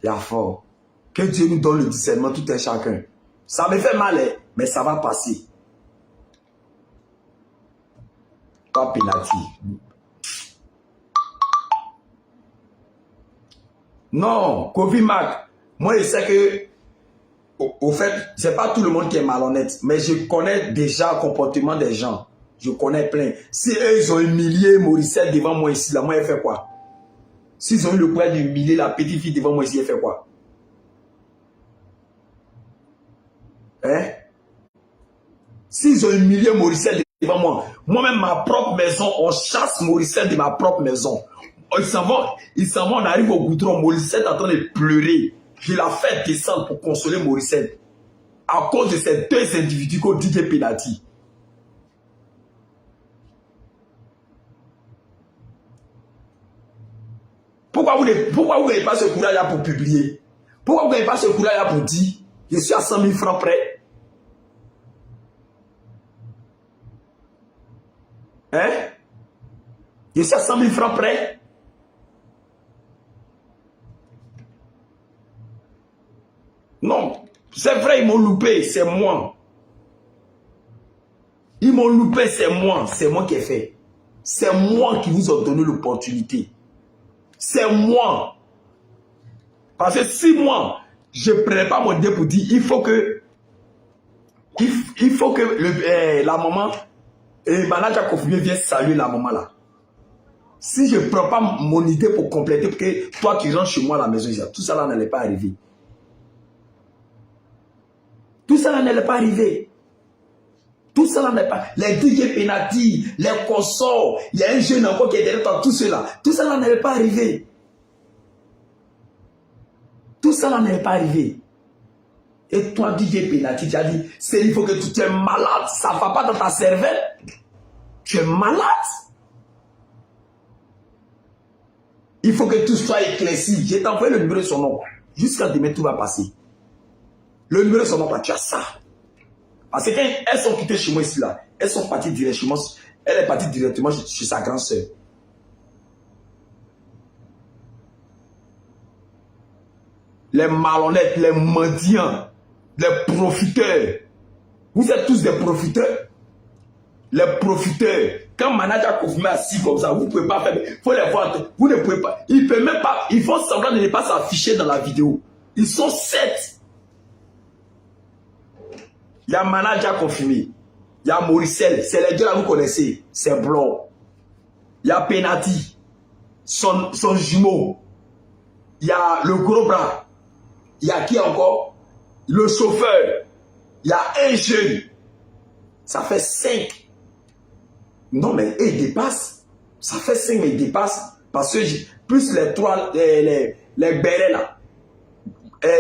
Il y a fort. Que Dieu nous donne le discernement, tout un chacun. Ça me fait mal, mais ça va passer. Pas pénalty. Non, Kofi Mac, moi je sais que, au fait, c'est pas tout le monde qui est malhonnête, mais je connais déjà le comportement des gens. Je connais plein. Si eux, ils ont humilié Morissette devant moi ici, là, moi, elle fait quoi? S'ils ont eu le courage d'humilier la petite fille devant moi ici, elle fait quoi? Hein? S'ils ont humilié Morissette devant moi, moi-même, ma propre maison, on chasse Morissette de ma propre maison. Ils s'en vont, on arrive au goudron, Morissette est en train de pleurer. Je la fais descendre pour consoler Morissette. À cause de ces deux individus qu'on dit que pénalty. Pourquoi vous n'avez pas ce courage-là pour publier? Pourquoi vous n'avez pas ce courage-là pour dire je suis à 100 000 francs près? Hein? Je suis à 100 000 francs près? Non, c'est vrai, ils m'ont loupé, c'est moi. Ils m'ont loupé, c'est moi qui ai fait. C'est moi qui vous ai donné l'opportunité. C'est moi. Parce que si moi, je ne prenais pas mon dé pour dire, il faut que la maman, et manager confirmé vienne saluer la maman là. Si je ne prends pas mon idée pour compléter, pour que toi tu rentres chez moi à la maison, tout ça là n'allait pas arriver. Tout ça là n'allait pas arriver. Tout ça là n'est pas. Les DJ Penalty, les consorts, il y a un jeune encore qui est derrière toi, tout cela. Tout ça là n'allait pas arriver. Tout ça là n'allait pas arriver. Et toi, DJ Penalty, tu as dit, c'est il faut que tu es malade, ça ne va pas dans ta cervelle. Tu es malade. Il faut que tout soit éclairci. Je t'ai envoyé le numéro de son nom. Jusqu'à demain, tout va passer. Le numéro de son nom, tu as ça. Parce que quand elles sont quittées chez moi ici, là, elles sont parties directement, elle est partie directement chez sa grande sœur. Les malhonnêtes, les mendiants, les profiteurs. Vous êtes tous des profiteurs. Les profiteurs. Quand manager confirmé assis comme ça, vous ne pouvez pas faire. Il faut les voir. Vous ne pouvez pas. Ils ne peuvent même pas. Ils font semblant de ne pas s'afficher dans la vidéo. Ils sont 7. Il y a manager confirmé. Il y a Morissette. C'est les deux là que vous connaissez. C'est blanc. Il y a Penalty. Son jumeau. Il y a le gros bras. Il y a qui encore? Le chauffeur. Il y a un jeune. Ça fait 5. Non, mais il dépasse. Ça fait 5, mais il dépasse. Parce que plus les 3, les bérets là.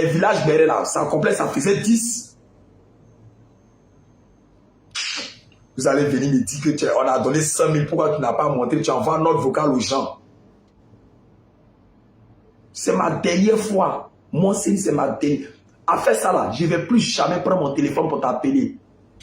Village bérets là. Ça complet, ça faisait 10. Vous allez venir me dire que on a donné 100 000. Pourquoi tu n'as pas montré? Tu envoies notre vocal aux gens. C'est ma dernière fois. Moi, c'est ma dernière. À faire ça là, je ne vais plus jamais prendre mon téléphone pour t'appeler.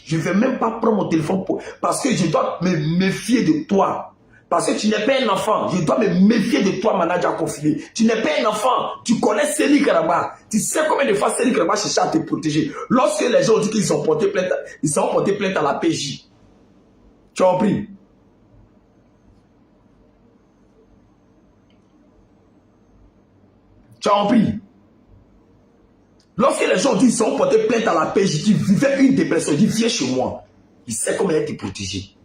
Je ne vais même pas prendre mon téléphone parce que je dois me méfier de toi. Parce que tu n'es pas un enfant. Je dois me méfier de toi, manager confiné. Tu n'es pas un enfant. Tu connais Céline Karaba. Tu sais combien de fois Céline Karaba cherche à te protéger. Lorsque les gens ont dit qu'ils ont porté plainte, ils ont porté plainte à la PJ. Tu as compris? Tu as compris? Lorsque les gens disent qu'ils ont porté plainte à la PJ, qui vivait une dépression, ils disent viens chez moi. Il sait comment elle te protéger.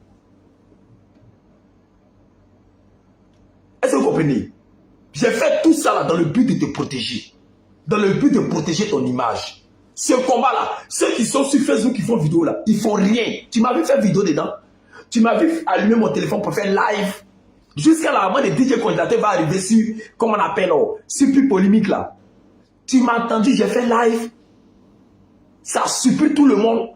Est-ce que vous comprenez? J'ai fait tout ça là dans le but de te protéger. Dans le but de protéger ton image. Ce combat-là, ceux qui sont sur Facebook qui font vidéo là, ils font rien. Tu m'as vu faire vidéo dedans. Tu m'as vu allumer mon téléphone pour faire live. Jusqu'à la moment de DJ Congélateur va arriver sur, comment on appelle, sur plus polémique là. Tu m'as entendu, j'ai fait live. Ça surpris tout le monde.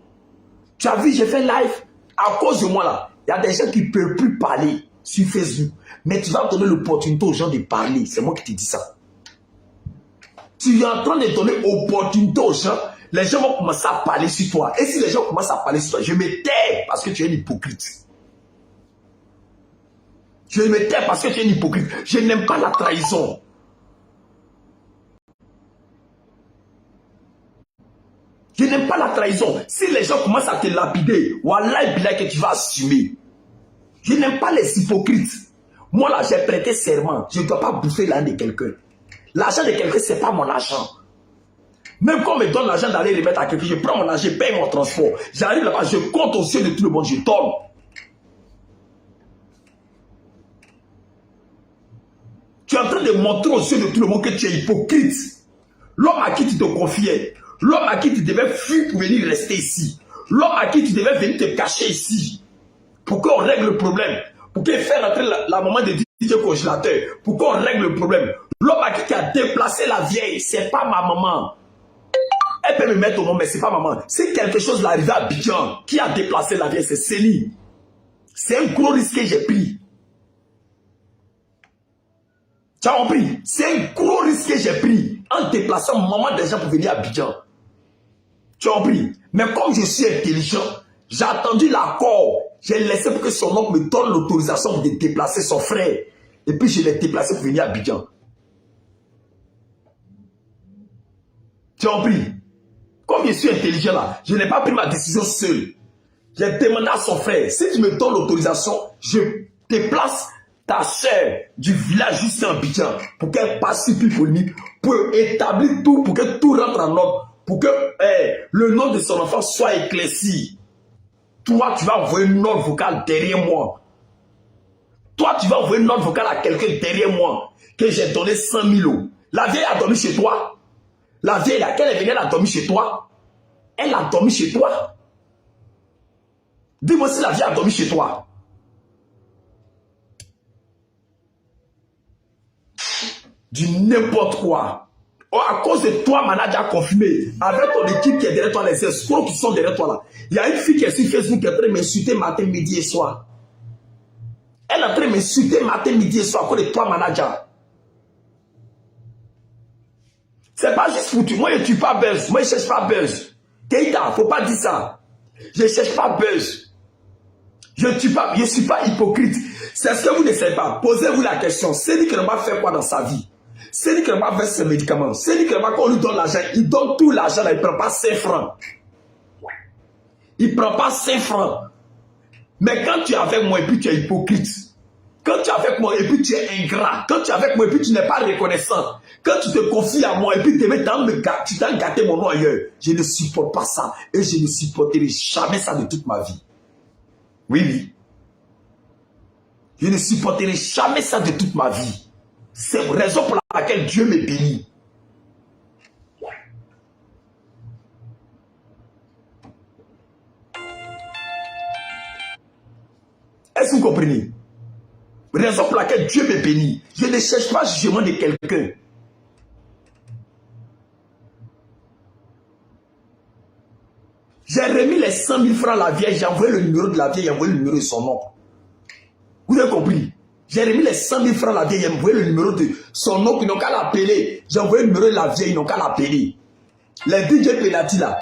Tu as vu, j'ai fait live. À cause de moi là, il y a des gens qui ne peuvent plus parler sur Facebook. Mais tu vas donner l'opportunité aux gens de parler. C'est moi qui te dis ça. Tu es en train de donner l'opportunité aux gens. Les gens vont commencer à parler sur toi. Et si les gens commencent à parler sur toi, je me tais parce que tu es un hypocrite. Je me tais parce que tu es un hypocrite. Je n'aime pas la trahison. Je n'aime pas la trahison. Si les gens commencent à te lapider, wallah billah que tu vas assumer. Je n'aime pas les hypocrites. Moi là, j'ai prêté serment. Je ne dois pas bouffer l'argent de quelqu'un. L'argent de quelqu'un, ce n'est pas mon argent. Même quand on me donne l'argent d'aller remettre à quelqu'un, je prends mon argent, je paye mon transport. J'arrive là-bas, je compte aux yeux de tout le monde, je donne. Tu es en train de montrer aux yeux de tout le monde que tu es hypocrite. L'homme à qui tu te confiais, l'homme à qui tu devais fuir pour venir rester ici, l'homme à qui tu devais venir te cacher ici, pour qu'on règle le problème, pour qu'il fasse rentrer la maman de DJ Congélateur, pour qu'on règle le problème. L'homme à qui tu as déplacé la vieille, c'est pas ma maman. Elle peut me mettre au nom, mais c'est pas maman. Si quelque chose l'arrivait à Abidjan, qui a déplacé la vieille, c'est Céline. C'est un gros risque que j'ai pris. Tu as compris? C'est un gros risque que j'ai pris en déplaçant maman des gens pour venir à Abidjan. Tu as compris? Mais comme je suis intelligent, j'ai attendu l'accord. J'ai laissé pour que son oncle me donne l'autorisation de déplacer son frère. Et puis je l'ai déplacé pour venir à Abidjan. Tu as compris? Comme je suis intelligent là, je n'ai pas pris ma décision seul. J'ai demandé à son frère, si tu me donnes l'autorisation, je déplace ta sœur du village juste en Abidjan pour qu'elle passe sur plus polémique, pour établir tout, pour que tout rentre en ordre, pour que le nom de son enfant soit éclairci. Toi, tu vas envoyer une note vocale derrière moi. Toi, tu vas envoyer une note vocale à quelqu'un derrière moi que j'ai donné 100 000 euros. La vieille a dormi chez toi. La vieille, laquelle est venue, elle a dormi chez toi. Elle a dormi chez toi. Dis-moi si la vieille a dormi chez toi. Du n'importe quoi. Oh, à cause de toi, manager a confirmé. Avec ton équipe qui est derrière toi, les escrocs qui sont derrière toi là. Il y a une fille qui est sur Facebook qui est en train de m'insulter matin, midi et soir. Elle est en train de m'insulter matin, midi et soir à cause de toi, manager. C'est pas juste pour toi. Moi, je ne tue pas buzz. Moi, je ne cherche pas buzz. Keita, faut pas dire ça. Je ne cherche pas buzz. Je ne suis pas hypocrite. C'est ce que vous ne savez pas. Posez-vous la question. Cédric Rema fait quoi dans sa vie? Cédric Rema fait ses médicaments. Cédric Rema, quand on lui donne l'argent, il donne tout l'argent là. Il ne prend pas 5 francs. Il ne prend pas 5 francs. Mais quand tu es avec moi et puis tu es hypocrite, quand tu es avec moi et puis tu es ingrat, quand tu es avec moi et puis tu n'es pas reconnaissant, quand tu te confies à moi et puis tu t'as gâté mon nom ailleurs, je ne supporte pas ça. Et je ne supporterai jamais ça de toute ma vie. Oui, oui. Je ne supporterai jamais ça de toute ma vie. C'est la raison pour laquelle Dieu me bénit. Est-ce que vous comprenez? Raison pour laquelle Dieu me bénit. Je ne cherche pas le jugement de quelqu'un. J'ai remis les 100 000 francs à la vieille, j'ai envoyé le numéro de la vieille, j'ai envoyé le numéro de son nom. Vous avez compris? J'ai remis les 100 000 francs à la vieille, j'ai envoyé le numéro de son nom, ils n'ont qu'à l'appeler. J'ai envoyé le numéro de la vieille, ils n'ont qu'à l'appeler. Les DJ Penalty là.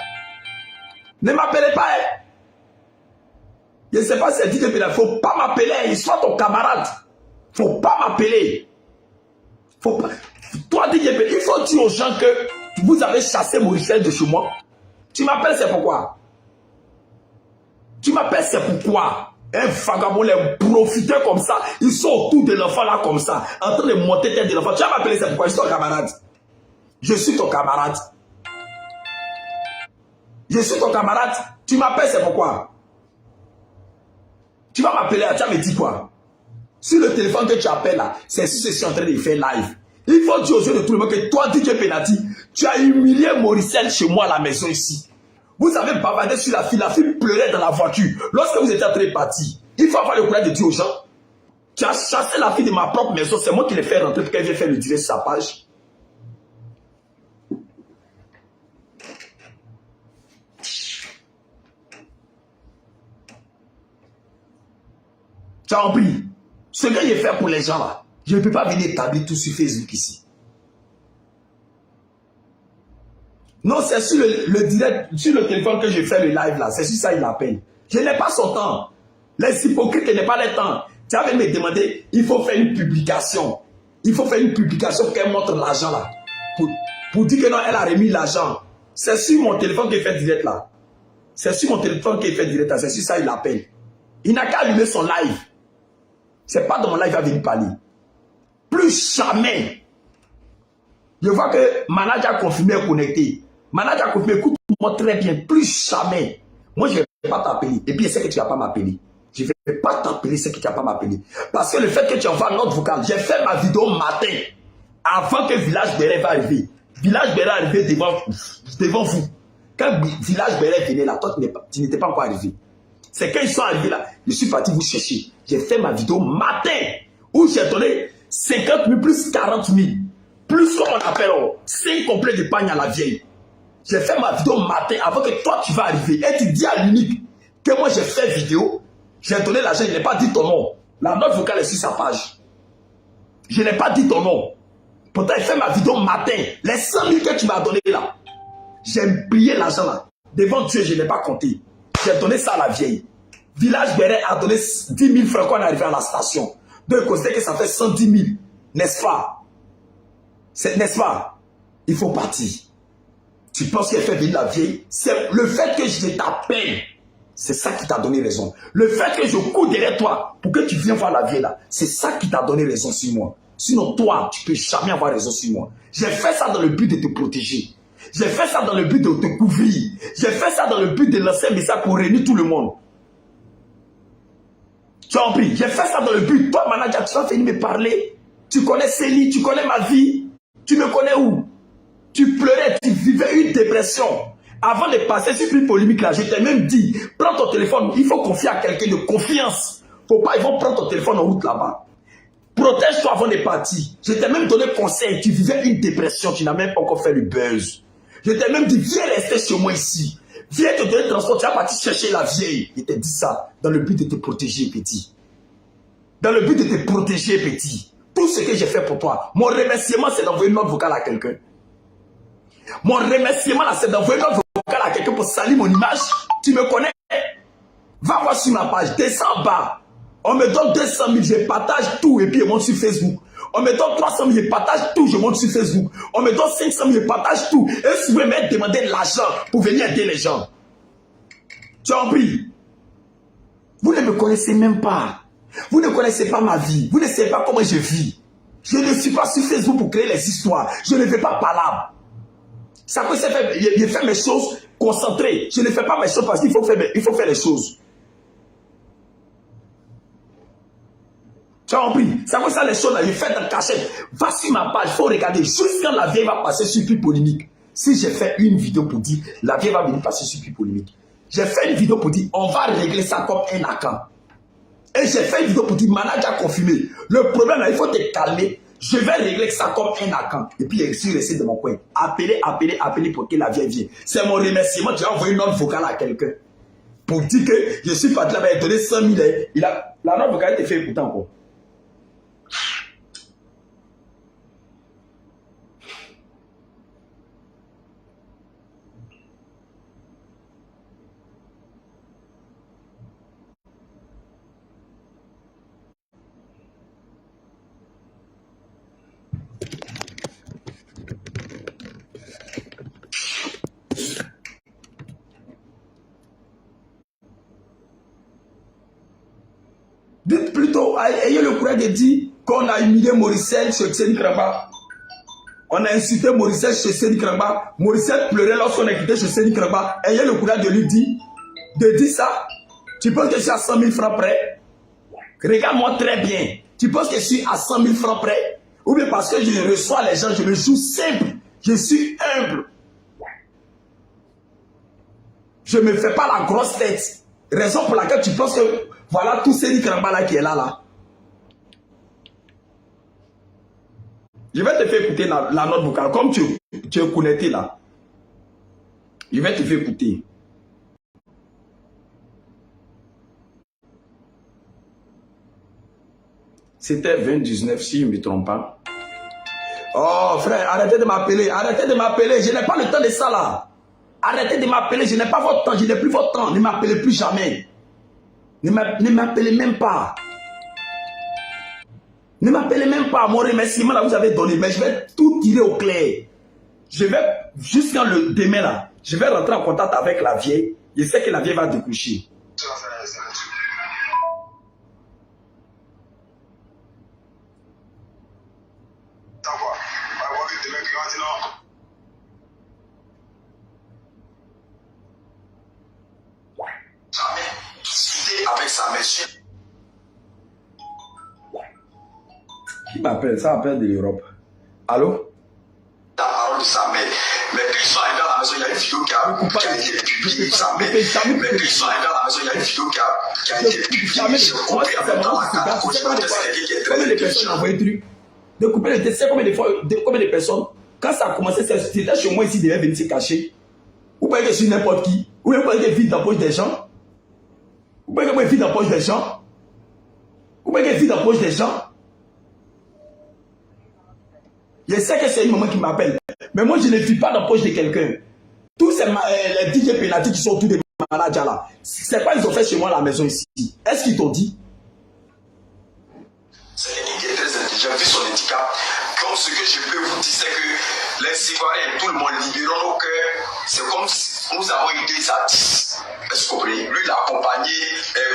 Ne m'appelez pas, hein. Je ne sais pas si c'est DJ Penalty, il ne faut pas m'appeler, il soit ton camarade. Il ne faut pas m'appeler. Toi, DJ Penalty, il faut dire aux gens que vous avez chassé Mauricien de chez moi. Tu m'appelles, c'est pourquoi? Tu m'appelles, c'est pourquoi? Un vagabond, les profiteurs comme ça, ils sont autour de l'enfant là comme ça, en train de monter tête de l'enfant. Tu vas m'appeler, c'est pourquoi? Je suis ton camarade. Je suis ton camarade. Je suis ton camarade. Tu m'appelles, c'est pourquoi? Tu vas m'appeler, tu vas me dire quoi? Sur le téléphone que tu appelles là, c'est si je suis en train de faire live. Il faut dire aux yeux de tout le monde que toi, DJ Penalty, tu as humilié Moricel chez moi à la maison ici. Vous avez bavardé sur la fille pleurait dans la voiture. Lorsque vous étiez en train de partir, il faut avoir le courage de dire aux gens, tu as chassé la fille de ma propre maison, c'est moi qui l'ai fait rentrer pour qu'elle vienne faire le direct sur sa page. Tu as compris? Ce que j'ai fait pour les gens là, je ne peux pas venir établir tout sur Facebook ici. Non, c'est sur le direct, sur le téléphone que je fais le live là, c'est sur ça il appelle. Je n'ai pas son temps. Les hypocrites n'ont pas le temps. Tu avais me demandé, il faut faire une publication. Il faut faire une publication pour qu'elle montre l'argent là. Pour dire que non, elle a remis l'argent. C'est sur mon téléphone qu'il fait direct là. C'est sur mon téléphone qu'il fait direct là. C'est sur ça il appelle. Il n'a qu'à allumer son live. C'est pas dans mon live qu'il va venir parler. Plus jamais. Je vois que manager confirmé est connecté. Manager confirmé, écoute-moi très bien. Plus jamais. Moi, je ne vais pas t'appeler. Et puis, je sais que tu ne vas pas m'appeler. Je ne vais pas t'appeler, c'est que tu ne vas pas m'appeler. Parce que le fait que tu envoies notre vocal, j'ai fait ma vidéo matin. Avant que Village Béret va arriver. Village Béret est arrivé devant vous. Quand Village Béret venait là, toi, tu n'étais pas encore arrivé. C'est quand ils sont arrivés là, je suis parti vous chercher. J'ai fait ma vidéo matin. Où j'ai donné 50 000 plus 40 000. Plus comme on appelle 5 complets de pagne à la vieille. J'ai fait ma vidéo matin avant que toi tu vas arriver. Et tu dis à l'unique que moi j'ai fait vidéo. J'ai donné l'argent, je n'ai pas dit ton nom. La note vocale est sur sa page. Je n'ai pas dit ton nom. Pourtant, j'ai fait ma vidéo matin. Les 100 000 que tu m'as donné là. J'ai plié l'argent là. Devant Dieu, je n'ai pas compté. J'ai donné ça à la vieille. Village Béret a donné 10 000 francs quand on est arrivé à la station. Donc, il considère que ça fait 110 000. N'est-ce pas? N'est-ce pas? Il faut partir. Tu penses qu'elle fait venir la vieille? C'est le fait que je t'appelle. C'est ça qui t'a donné raison. Le fait que je cours derrière toi pour que tu viennes voir la vieille là, c'est ça qui t'a donné raison sur moi. Sinon, toi, tu ne peux jamais avoir raison sur moi. J'ai fait ça dans le but de te protéger. J'ai fait ça dans le but de te couvrir. J'ai fait ça dans le but de lancer un message pour réunir tout le monde. Tu as compris? J'ai fait ça dans le but. Toi, manager, tu vas venir me parler. Tu connais Célie, tu connais ma vie. Tu me connais où? Tu pleurais, tu vivais une dépression. Avant de passer sur une polémique là, je t'ai même dit, prends ton téléphone, il faut confier à quelqu'un de confiance. Faut pas, ils vont prendre ton téléphone en route là-bas. Protège-toi avant de partir. Je t'ai même donné conseil, tu vivais une dépression, tu n'as même pas encore fait le buzz. Je t'ai même dit, viens rester chez moi ici. Viens te donner le transport, tu vas partir chercher la vieille. Je t'ai dit ça, dans le but de te protéger, petit. Dans le but de te protéger, petit. Tout ce que j'ai fait pour toi, mon remerciement, c'est d'envoyer une note vocale à quelqu'un. Mon remerciement, là, c'est d'envoyer une note vocale à quelqu'un pour salir mon image. Tu me connais? Va voir sur ma page, descends bas. On me donne 200 000, je partage tout et puis je monte sur Facebook. On me donne 300 000, je partage tout, je monte sur Facebook. On me donne 500 000, je partage tout. Et si vous voulez me demander de l'argent pour venir aider les gens. Tu as compris? Vous ne me connaissez même pas. Vous ne connaissez pas ma vie. Vous ne savez pas comment je vis. Je ne suis pas sur Facebook pour créer les histoires. Je ne fais pas palabre. Ça peut se faire. Je fais mes choses concentrées. Je ne fais pas mes choses parce qu'il faut faire les choses. Tu as compris? C'est comme ça les choses là, je fais dans cachette. Va sur ma page, il faut regarder. Juste quand la vieille va passer sur plus polémique. Si j'ai fait une vidéo pour dire, la vieille va venir passer sur plus polémique. J'ai fait une vidéo pour dire, on va régler ça comme un account. Et j'ai fait une vidéo pour dire, manager confirmé. Le problème là, il faut te calmer. Je vais régler ça comme un account. Et puis, je suis resté de mon coin. Appeler pour que la vieille vienne. C'est mon remerciement. J'ai envoyé une note vocale à quelqu'un. Pour dire que je suis parti là-bas, il a donné 100 000. La note vocale était faite écouter encore. Dites plutôt, ayez le courage de dire qu'on a humilié Moricel chez Séni Kramba. On a insulté Moricel chez Séni Kramba. Moricel pleurait lorsqu'on a quitté chez Séni Kramba. Ayez le courage de lui dire, ça. Tu penses que je suis à 100 000 francs près? Regarde-moi très bien. Tu penses que je suis à 100 000 francs près? Ou bien parce que je reçois les gens, je me joue simple. Je suis humble. Je ne me fais pas la grosse tête. Raison pour laquelle tu penses que voilà tout Séni Krambala qui est là. Je vais te faire écouter la note vocale. Comme tu es connecté là. Je vais te faire écouter. C'était 2019 si je ne me trompe pas. Oh frère, arrêtez de m'appeler. Arrêtez de m'appeler. Je n'ai pas le temps de ça là. Arrêtez de m'appeler. Je n'ai pas votre temps. Je n'ai plus votre temps. Ne m'appelez plus jamais. Ne m'appelez même pas. Ne m'appelez même pas. Mon remerciement là, vous avez donné. Mais je vais tout tirer au clair. Je vais, jusqu'à le demain là, je vais rentrer en contact avec la vieille. Je sais que la vieille va découcher. Jamais discuter avec sa mère. Qui m'appelle? Ça appelle de l'Europe. Allô? La parole de sa mère. Mais quand ils sont arrivés à la maison, il y a une vidéo qui a été publiée. Sa mère. Mais quand ils sont arrivés à la maison, il y a une vidéo qui a été publiée. J'ai compris en même temps la carte. C'est quelqu'un qui est très intelligent. De couper le test, combien de personnes, quand ça a commencé, c'était chez moi ici, il devait venir se cacher. Vous voyez que je suis n'importe qui. Vous voyez que je vis dans la poche des gens. Vous voyez que je vis dans la poche des gens. Vous voyez que je vis dans la poche des gens. Je sais que c'est une maman qui m'appelle. Mais moi, je ne vis pas dans la poche de quelqu'un. Tous ces les DJ Penalty qui sont autour de managers là, c'est quoi ils ont fait chez moi à la maison ici? Est-ce qu'ils t'ont dit? C'est quelqu'un qui est très intelligent, vu son handicap. Comme ce que je peux vous dire, c'est que les Ivoiriens, tout le monde libérons nos cœurs. C'est comme si nous avons une idée à 10. Est-ce que vous comprenez? Lui, il a accompagné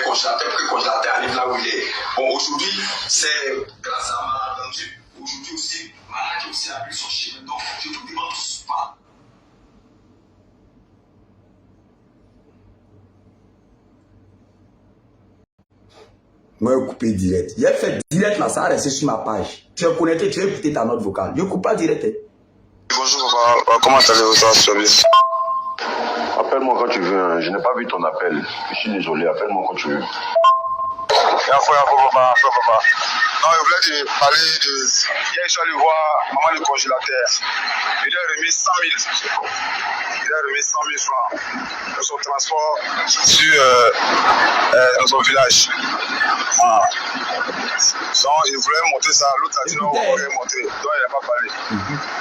congélateur pour que le congélateur arrive là où il est. Bon, aujourd'hui, c'est grâce à Maladie. Aujourd'hui aussi, Maladie aussi a pris son chemin. Donc, je vous demande tous pas. Moi, je coupe direct. J'ai fait direct là, ça a resté sur ma page. Tu es connecté, tu vas écouter ta note vocale. Je coupe pas direct. Bonjour, papa. Comment allez-vous? Ça va bien? Appelle-moi quand tu veux, hein. Je n'ai pas vu ton appel. Je suis désolé, appelle-moi quand tu veux. Papa. Non, je voulais te parler de... Hier, je suis allé voir maman le congélateur. Il lui a remis 100 000. Il lui a remis 100 000 francs de son transport dans son village. Ah. Donc, il voulait montrer ça. L'autre a dit non, on voulait montrer. Donc, il n'a pas parlé.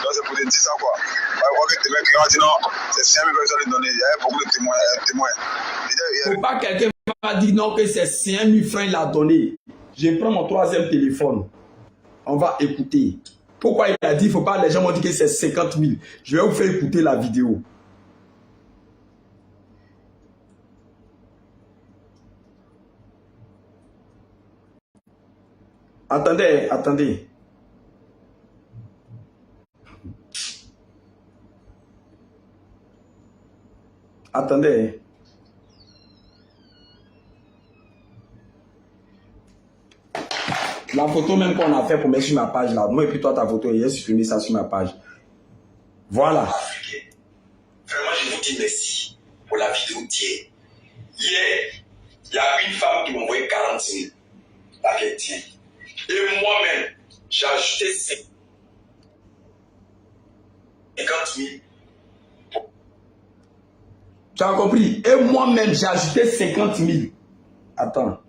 Donc, c'est pour te dire ça, quoi. Je crois que tes mecs qui ont dit non, c'est 5 000 que vous allez donner. Il y avait beaucoup de témoins. Il ne faut pas que quelqu'un va dire non que c'est 5 000 francs il a donné. Je prends mon troisième téléphone. On va écouter. Pourquoi il a dit, il ne faut pas, les gens m'ont dit que c'est 50 000. Je vais vous faire écouter la vidéo. Attendez. Attendez. La photo même qu'on a fait pour mettre sur ma page là. Moi et puis toi ta photo, j'ai supprimé ça sur ma page. Voilà. Vraiment, je vous dis merci pour la vidéo d'hier. Hier, il y a une femme qui m'a envoyé 40 000. La vérité. Et moi-même, j'ai ajouté 50 000. Tu as compris? Et moi-même, j'ai ajouté 50 000. Attends.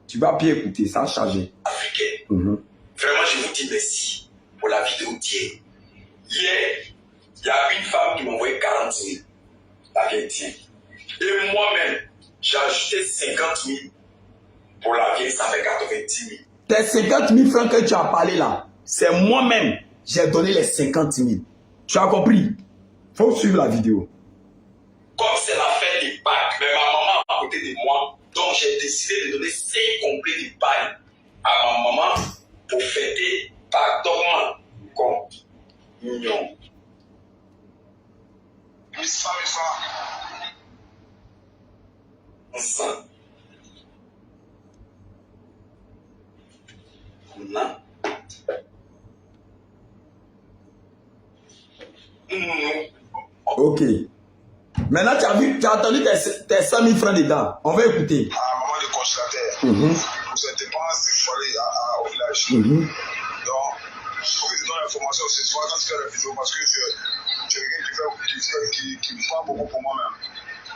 Tu vas bien écouter, ça a chargé. Africain. Vraiment, je vous dis merci pour la vidéo d'hier. Hier, il y a une femme qui m'a envoyé 40 000. La vérité. Et moi-même, j'ai ajouté 50 000 pour la vieille, ça fait 90 000. Tes 50 000 francs que tu as parlé là, c'est moi-même, j'ai donné les 50 000. Tu as compris? Faut suivre la vidéo. Comme c'est la fête des Pâques, mais ma maman à côté de moi, donc j'ai décidé de donner 5 complets de paille à ma maman pour fêter pardonnement comme union. Plus 100 000 francs. Ensemble. Non. Ok. Maintenant, tu as entendu tes 100 000 francs dedans. On va écouter. Maman de congélateur. Pour cette dépense, il faut aller au village. Donc, il faut que tu donnes l'information aussi. Tu vois, quand tu fais la vidéo, parce que tu es quelqu'un qui parle beaucoup pour moi-même.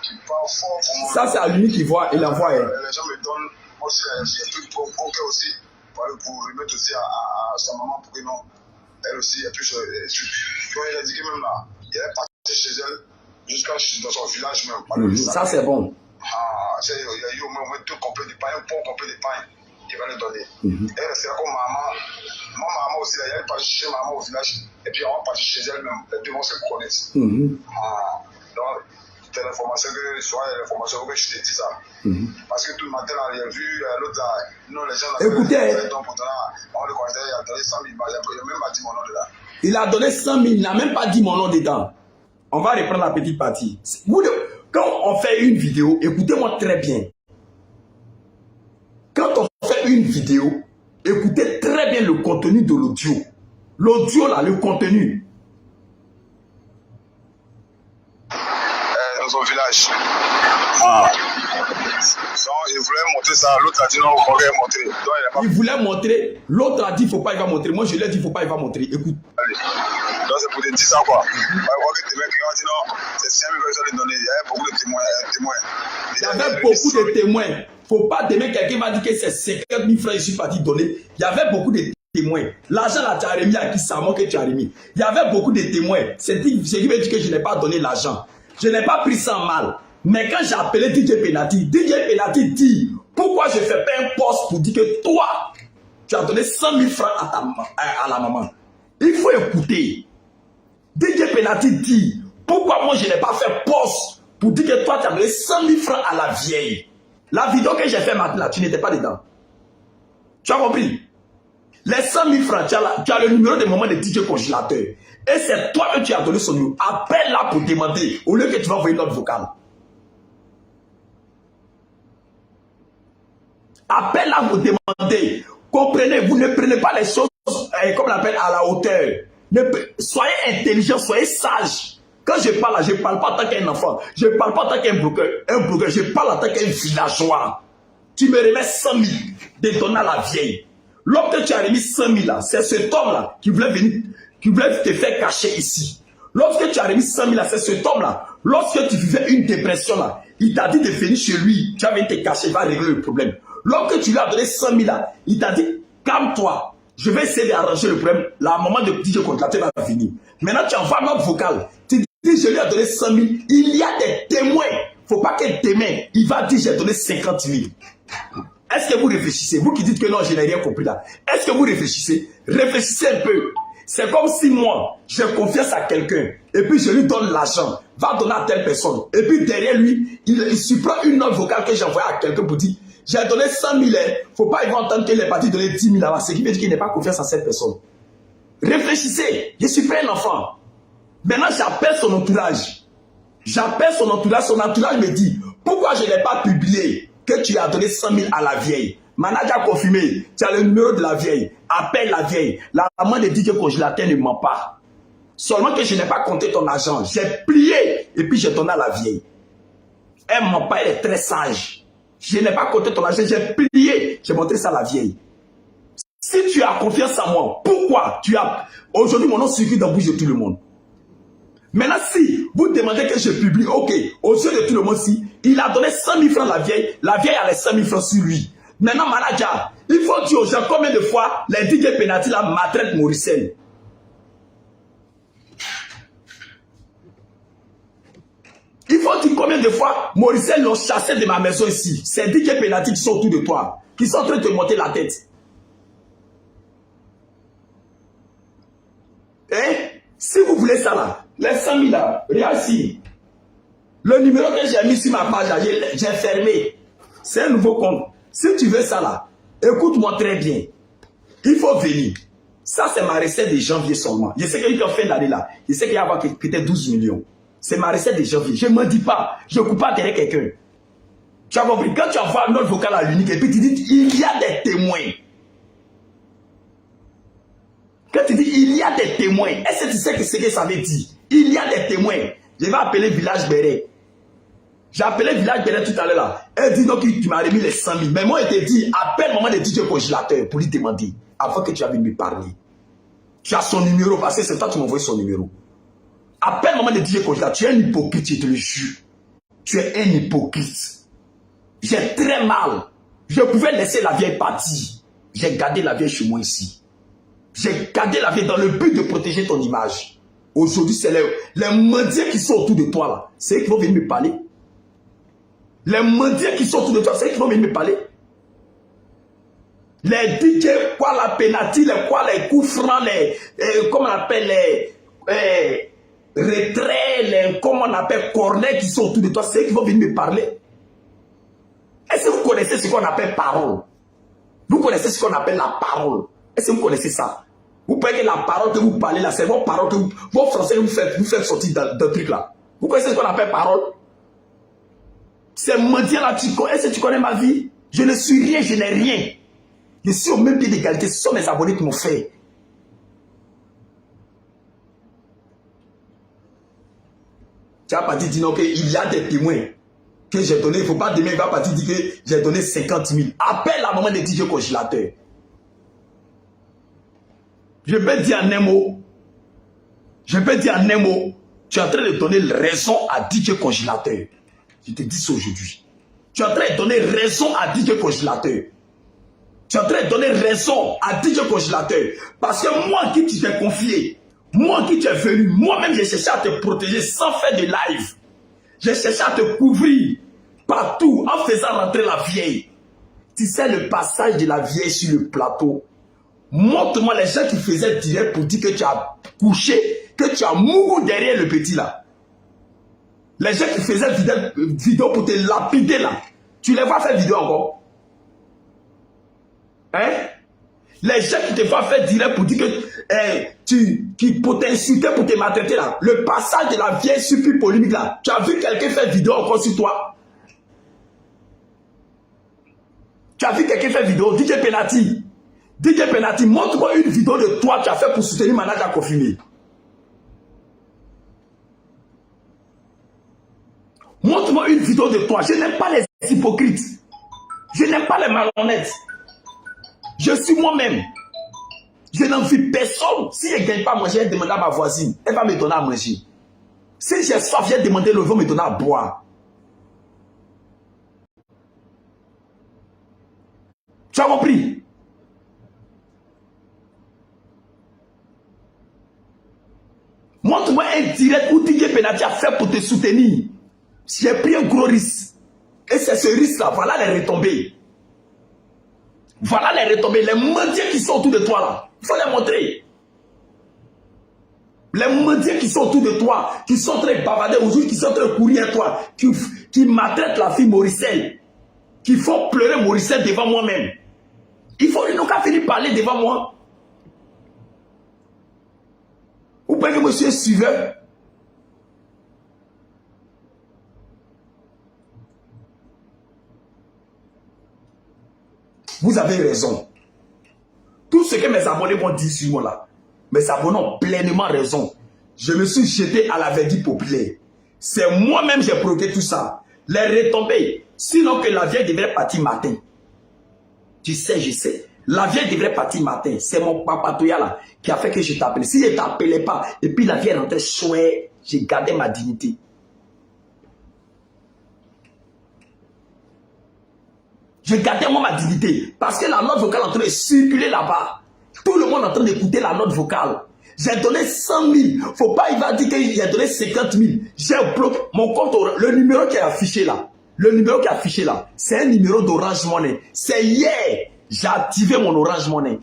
Qui parle fort pour moi. Ça, c'est à lui qui voit et la voix. Les gens me donnent aussi un truc pour cœur aussi. Pour remettre aussi à sa maman pour que non, elle aussi, elle puisse. Tu vois, il a dit que même là, il est parti chez elle jusqu'à dans son village même. Ça, c'est bon. Il y a eu au moins 2 complets de pain, un pont complet de pain. Il va le donner. Elle c'est comme maman. Moi, maman aussi, elle est partie chez maman au village. Et puis, on va partir chez elle-même. Les deux vont se connaître. Donc, c'est l'information que je te dis ça. Parce que tout le matin, il a vu l'autre là. Non, les gens là. Écoutez. On le connaissait, il a donné 100 000 balles. Il n'a même pas dit mon nom dedans. Il a donné 100 000, il n'a même pas dit mon nom dedans. On va reprendre la petite partie. Quand on fait une vidéo, écoutez-moi très bien. Quand on fait une vidéo, écoutez très bien le contenu de l'audio. L'audio là, le contenu. Dans son village. Il voulait montrer ça, l'autre a dit non, on va montrer. Il voulait montrer, l'autre a dit il ne faut pas, il va montrer. Moi je lui ai dit il ne faut pas, il va montrer. Écoute. Donc c'est pour te dire ça quoi. On voit que tes mecs ont dit non, c'est 5 000 que je donner. Il y avait beaucoup de témoins. Il y avait beaucoup de témoins. Il ne faut pas demain quelqu'un va dire que c'est 50 000 francs je suis parti donner. Il y avait beaucoup de témoins. L'argent là tu as remis à qui ça manque que tu as remis. Il y avait beaucoup de témoins. C'est ce qui veut dire que je n'ai pas donné l'argent. Je n'ai pas pris ça mal. Mais quand j'ai appelé DJ Penalty dit pourquoi je ne fais pas un poste pour dire que toi, tu as donné 100 000 francs à la maman. Il faut écouter. DJ Penalty dit pourquoi moi je n'ai pas fait poste pour dire que toi tu as donné 100 000 francs à la vieille. La vidéo que j'ai fait maintenant, là, tu n'étais pas dedans. Tu as compris? Les 100 000 francs, tu as le numéro de maman de DJ congélateur. Et c'est toi que tu as donné son numéro. Appelle-la pour demander au lieu que tu vas envoyer notre vocale. Appelle-la pour demander. Comprenez, vous ne prenez pas les choses, comme on appelle, à la hauteur. Soyez intelligent, soyez sage. Quand je parle là, je ne parle pas en tant qu'un enfant. Je ne parle pas en tant qu'un bloqueur. Je parle en tant qu'un villageois. Tu me remets 100 000 de donner à la vieille. Lorsque tu as remis 100 000 là, c'est cet homme-là qui voulait venir, qui voulait te faire cacher ici. Lorsque tu as remis 100 000 là, c'est cet homme-là. Lorsque tu vivais une dépression là, il t'a dit de venir chez lui. Tu vas venir te cacher, il va régler le problème. Lorsque tu lui as donné 100 000 là, il t'a dit, calme-toi. Je vais essayer d'arranger le problème. La maman de DJ congélateur va venir. Maintenant, tu envoies notre vocale. Tu dis, je lui ai donné 100 000. Il y a des témoins. Il ne faut pas qu'elle demain, il va dire, j'ai donné 50 000. Est-ce que vous réfléchissez? Vous qui dites que non, je n'ai rien compris là. Est-ce que vous réfléchissez? Réfléchissez un peu. C'est comme si moi, j'ai confiance à quelqu'un. Et puis, je lui donne l'argent. Va donner à telle personne. Et puis, derrière lui, il supprime une note vocale que j'ai envoyée à quelqu'un pour dire, j'ai donné 100 000. Il ne faut pas y entendre qu'il est parti donner 10 000 là-bas. Ce qui veut dire qu'il n'a pas confiance à cette personne. Réfléchissez. Je suis pas un enfant. Maintenant, j'appelle son entourage. J'appelle son entourage. Son entourage me dit, pourquoi je n'ai pas publié que tu as donné 100 000 à la vieille? Manager a confirmé. Tu as le numéro de la vieille. Appelle la vieille. La maman de DJ congélateur ne ment pas. Seulement que je n'ai pas compté ton argent. J'ai plié et puis j'ai donné à la vieille. Elle ne ment pas. Elle est très sage. Je n'ai pas compté ton argent. J'ai plié. J'ai montré ça à la vieille. Si tu as confiance en moi, pourquoi tu as... Aujourd'hui, mon nom circule dans la bouche de tout le monde. Maintenant, si vous demandez que je publie, ok, aux yeux de tout le monde, si il a donné 100 000 francs à la vieille a les 100 000 francs sur lui. Maintenant, manager, il faut dire aux gens combien de fois les DJ Penalty là maltraitent Moricel. Il faut dire combien de fois Moricel l'ont chassé de ma maison ici. C'est DJ Penalty qui sont autour de toi, qui sont en train de te monter la tête. Hein? Si vous voulez ça là, les 100 000 là, regarde ici. Le numéro que j'ai mis sur ma page, j'ai fermé. C'est un nouveau compte. Si tu veux ça là, écoute-moi très bien. Il faut venir. Ça, c'est ma recette de janvier seulement. Je sais qu'il y a fin d'année là. Je sais qu'il y a peut-être 12 millions. C'est ma recette de janvier. Je ne me dis pas. Je ne coupe pas derrière quelqu'un. Tu as compris? Quand tu envoies notre vocal à l'unique et puis tu dis, il y a des témoins. Quand tu dis il y a des témoins, est-ce que tu sais ce que ça veut dire? Il y a des témoins. Je vais appeler Village Béret. J'ai appelé Village Béret tout à l'heure là. Elle dit donc tu m'as remis les 100 000. Mais moi, elle te dit, appelle maman de DJ Congélateur pour lui demander. Avant que tu aies venu me parler. Tu as son numéro parce que c'est toi qui m'as envoyé son numéro. Appelle maman de DJ Congélateur. Tu es un hypocrite, je te le jure. Tu es un hypocrite. J'ai très mal. Je pouvais laisser la vieille partir. J'ai gardé la vieille chez moi ici. J'ai gardé la vieille dans le but de protéger ton image. Aujourd'hui, c'est les mendiants qui sont autour de toi là. C'est eux qui vont venir me parler. Les mendiants qui sont autour de toi, c'est eux qui vont venir me parler. Les DJ, quoi la pénalty, les coups francs, comment on appelle les retraits, comment on appelle cornets qui sont autour de toi, c'est eux qui vont venir me parler. Est-ce que vous connaissez ce qu'on appelle parole? Vous connaissez ce qu'on appelle la parole? Est-ce que vous connaissez ça? Vous pensez que la parole que vous parlez là, c'est vos paroles que vos français vous faites sortir d'un truc là. Vous connaissez ce qu'on appelle parole? C'est mendiant là, est-ce que tu connais ma vie? Je ne suis rien, je n'ai rien. Je suis au même pied d'égalité, ce sont mes abonnés qui m'ont fait. Tu vas partir dire non, qu'il y a des témoins que j'ai donné. Il ne faut pas demain, il va partir dire que j'ai donné 50 000. Appelle la maman de DJ Congélateur. Je peux dire en un mot. Je peux dire en un mot. Tu es en train de donner raison à DJ Congélateur. Je te dis ça aujourd'hui. Tu es en train de donner raison à DJ Congélateur. Tu es en train de donner raison à DJ Congélateur. Parce que moi qui t'ai confié, moi qui t'ai venu, moi-même j'ai cherché à te protéger sans faire de live. J'ai cherché à te couvrir partout en faisant rentrer la vieille. Tu sais le passage de la vieille sur le plateau. Montre-moi les gens qui faisaient direct pour dire que tu as couché, que tu as mouru derrière le petit là. Les gens qui faisaient vidéo pour te lapider là. Tu les vois faire vidéo encore? Hein? Les gens qui te voient faire direct pour dire que pour t'insulter, pour te maltraiter là. Le passage de la vieille super polémique là. Tu as vu quelqu'un faire vidéo encore sur toi? Tu as vu quelqu'un faire vidéo? DJ Penalty. DJ Penalty, montre-moi une vidéo de toi que tu as fait pour soutenir Manaja confirmé. Montre-moi une vidéo de toi. Je n'aime pas les hypocrites. Je n'aime pas les malhonnêtes. Je suis moi-même. Je n'envie personne. Si je ne gagne pas à manger, je vais demander à ma voisine. Elle va me donner à manger. Si j'ai soif, je vais demander l'eau, elle va me donner à boire. Tu as compris? Montre-moi un direct où DJ Penalty a fait pour te soutenir. J'ai pris un gros risque. Et c'est ce risque-là. Voilà les retombées. Voilà les retombées. Les mendiants qui sont autour de toi là. Il faut les montrer. Les mendiants qui sont autour de toi, qui sont très bavardés aujourd'hui, qui sont très courir à toi, qui maltraitent la fille Moricelle, qui font pleurer Moricelle devant moi-même. Il faut qu'ils n'ont qu'à venir parler devant moi. Vous pouvez que monsieur suiveur. Vous avez raison. Tout ce que mes abonnés vont dire sur moi là, mes abonnés ont pleinement raison. Je me suis jeté à la verdict populaire. C'est moi-même qui ai provoqué tout ça. Les retombées. Sinon que la vieille devrait partir matin. Tu sais, je sais. La vieille devrait partir matin. C'est mon papa Toya là qui a fait que je t'appelais. Si je ne t'appelais pas, et puis la vieille rentrait chouette, j'ai gardé ma dignité. Je gardais moi ma dignité. Parce que la note vocale est en train de circuler là-bas. Tout le monde est en train d'écouter la note vocale. J'ai donné 100 000. Faut pas, il va dire qu'il a donné 50 000. J'ai bloqué mon compte. Le numéro qui est affiché là. Le numéro qui est affiché là. C'est un numéro d'Orange Money. C'est hier. J'ai activé mon Orange Money.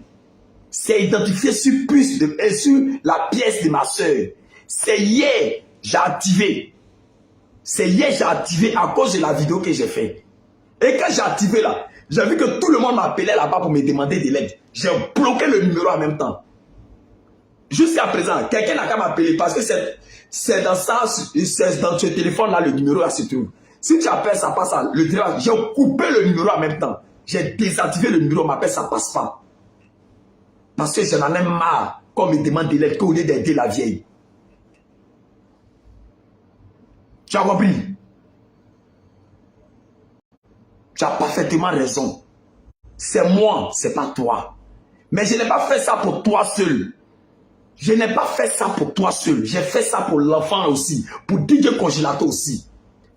C'est identifié sur la pièce de ma soeur. C'est hier. J'ai activé. C'est hier j'ai activé à cause de la vidéo que j'ai fait. Et quand j'ai activé là, j'ai vu que tout le monde m'appelait là-bas pour me demander de l'aide. J'ai bloqué le numéro en même temps. Jusqu'à présent, quelqu'un n'a qu'à m'appeler parce que c'est dans ce téléphone-là, le numéro là se trouve. Si tu appelles, ça passe à le direct. J'ai coupé le numéro en même temps. J'ai désactivé le numéro, m'appelle, ça passe pas. Parce que j'en ai marre qu'on me demande de l'aide, qu'au lieu d'aider la vieille. Tu as compris? Tu as parfaitement raison. C'est moi, c'est pas toi. Mais je n'ai pas fait ça pour toi seul. Je n'ai pas fait ça pour toi seul. J'ai fait ça pour l'enfant aussi. Pour DJ Congélateur aussi.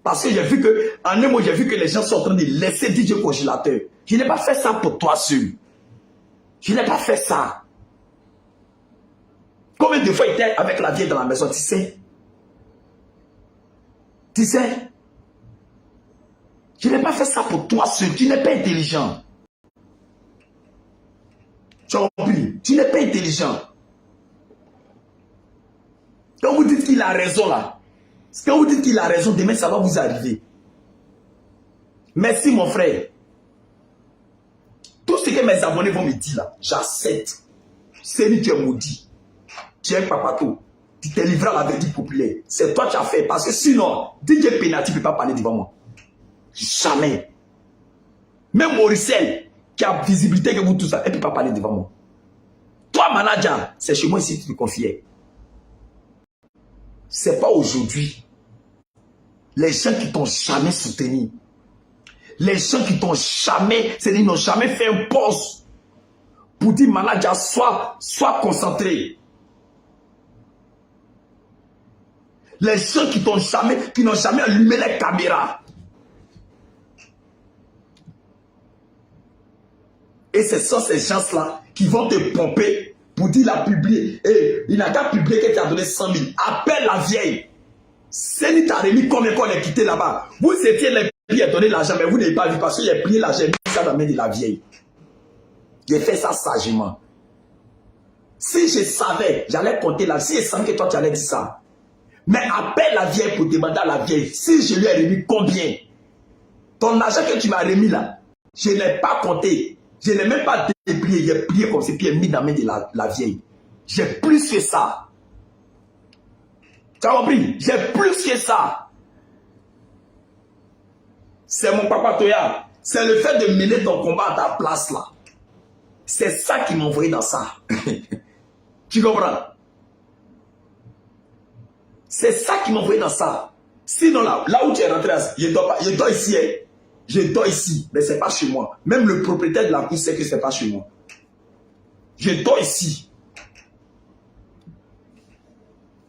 Parce que j'ai vu que, en un mot, j'ai vu que les gens sont en train de laisser DJ Congélateur. Je n'ai pas fait ça pour toi seul. Je n'ai pas fait ça. Combien de fois il était avec la vieille dans la maison, tu sais? Tu sais? Je n'ai pas fait ça pour toi seul. Tu n'es pas intelligent. Tu as compris? Tu n'es pas intelligent. Quand vous dites qu'il a raison là, quand vous dites qu'il a raison, demain ça va vous arriver. Merci mon frère. Tout ce que mes abonnés vont me dire là, j'accepte. C'est lui qui est maudit. Tu es un papato. Tu t'es livré à la vérité populaire. C'est toi qui as fait. Parce que sinon, DJ Penalty ne peut pas parler devant moi. Jamais. Même Mauricel, qui a visibilité que vous tout ça, elle ne peut pas parler devant moi. Toi, manager, c'est chez moi ici que tu te confiais. C'est pas aujourd'hui. Les gens qui t'ont jamais soutenu, les gens qui t'ont jamais, c'est-à-dire ils n'ont jamais fait un poste pour dire manager, sois concentré. Les gens qui n'ont jamais allumé les caméras. Et c'est ça, ces gens-là qui vont te pomper pour dire la publier. Et il n'a qu'à publier que tu as donné 100 000. Appelle la vieille. C'est t'a remis combien qu'on est quitté là-bas. Vous étiez les pieds à donner l'argent, mais vous n'avez pas vu parce qu'il a plié l'argent, mis ça dans la main de la vieille. J'ai fait ça sagement. Si je savais, j'allais compter là. Si je savais que toi tu allais dire ça. Mais appelle la vieille pour demander à la vieille si je lui ai remis combien. Ton argent que tu m'as remis là, je n'ai pas compté. Je n'ai même pas déplié. J'ai plié comme si puis mis dans la main de la vieille. J'ai plus que ça. Tu as compris? J'ai plus que ça. C'est mon papa Toya. C'est le fait de mener ton combat à ta place là. C'est ça qui m'a envoyé dans ça. Tu comprends? C'est ça qui m'a envoyé dans ça. Sinon là où tu es rentré, je dors ici. Hein. Je dors ici, mais ce n'est pas chez moi. Même le propriétaire de la cour sait que ce n'est pas chez moi. Je dors ici.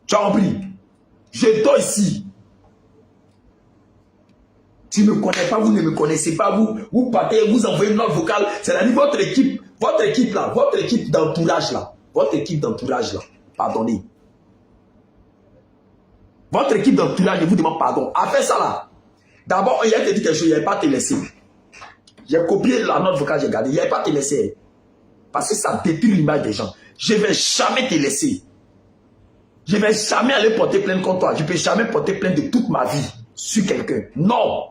Tu as compris? Je dors ici. Tu ne me connais pas, vous ne me connaissez pas, vous partez, vous envoyez une note vocale. C'est-à-dire votre équipe là, votre équipe d'entourage là, pardonnez. Votre équipe d'entourage, je vous demande pardon. Après ça là, d'abord, il y a te dit quelque chose, il n'y a pas te laisser. J'ai copié la note vocale, j'ai gardé, il n'y a pas te laisser. Parce que ça détruit l'image des gens. Je ne vais jamais te laisser. Je ne vais jamais aller porter plainte contre toi. Je ne peux jamais porter plainte de toute ma vie sur quelqu'un. Non.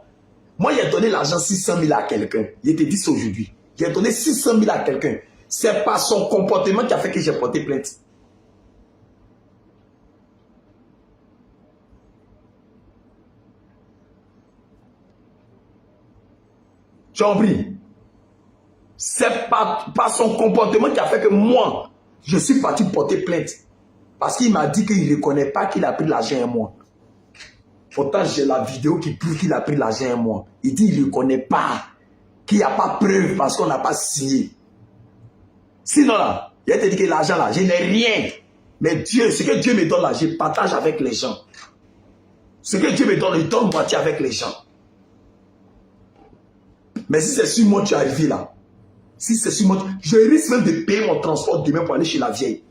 Moi, j'ai donné l'argent 600 000 à quelqu'un. Je te dis ça aujourd'hui. J'ai donné 600 000 à quelqu'un. C'est pas son comportement qui a fait que j'ai porté plainte. Tu as compris? C'est pas son comportement qui a fait que moi, je suis parti porter plainte. Parce qu'il m'a dit qu'il ne reconnaît pas qu'il a pris l'argent à moi. Pourtant, j'ai la vidéo qui prouve qu'il a pris l'argent à moi. Il dit qu'il ne reconnaît pas, qu'il n'y a pas preuve parce qu'on n'a pas signé. Sinon là, il te dit que l'argent là, je n'ai rien. Mais Dieu, ce que Dieu me donne là, je partage avec les gens. Ce que Dieu me donne, il donne moitié avec les gens. Mais si c'est sur moi que tu es arrivé là, si c'est sur moi, je risque même de payer mon transport demain pour aller chez la vieille.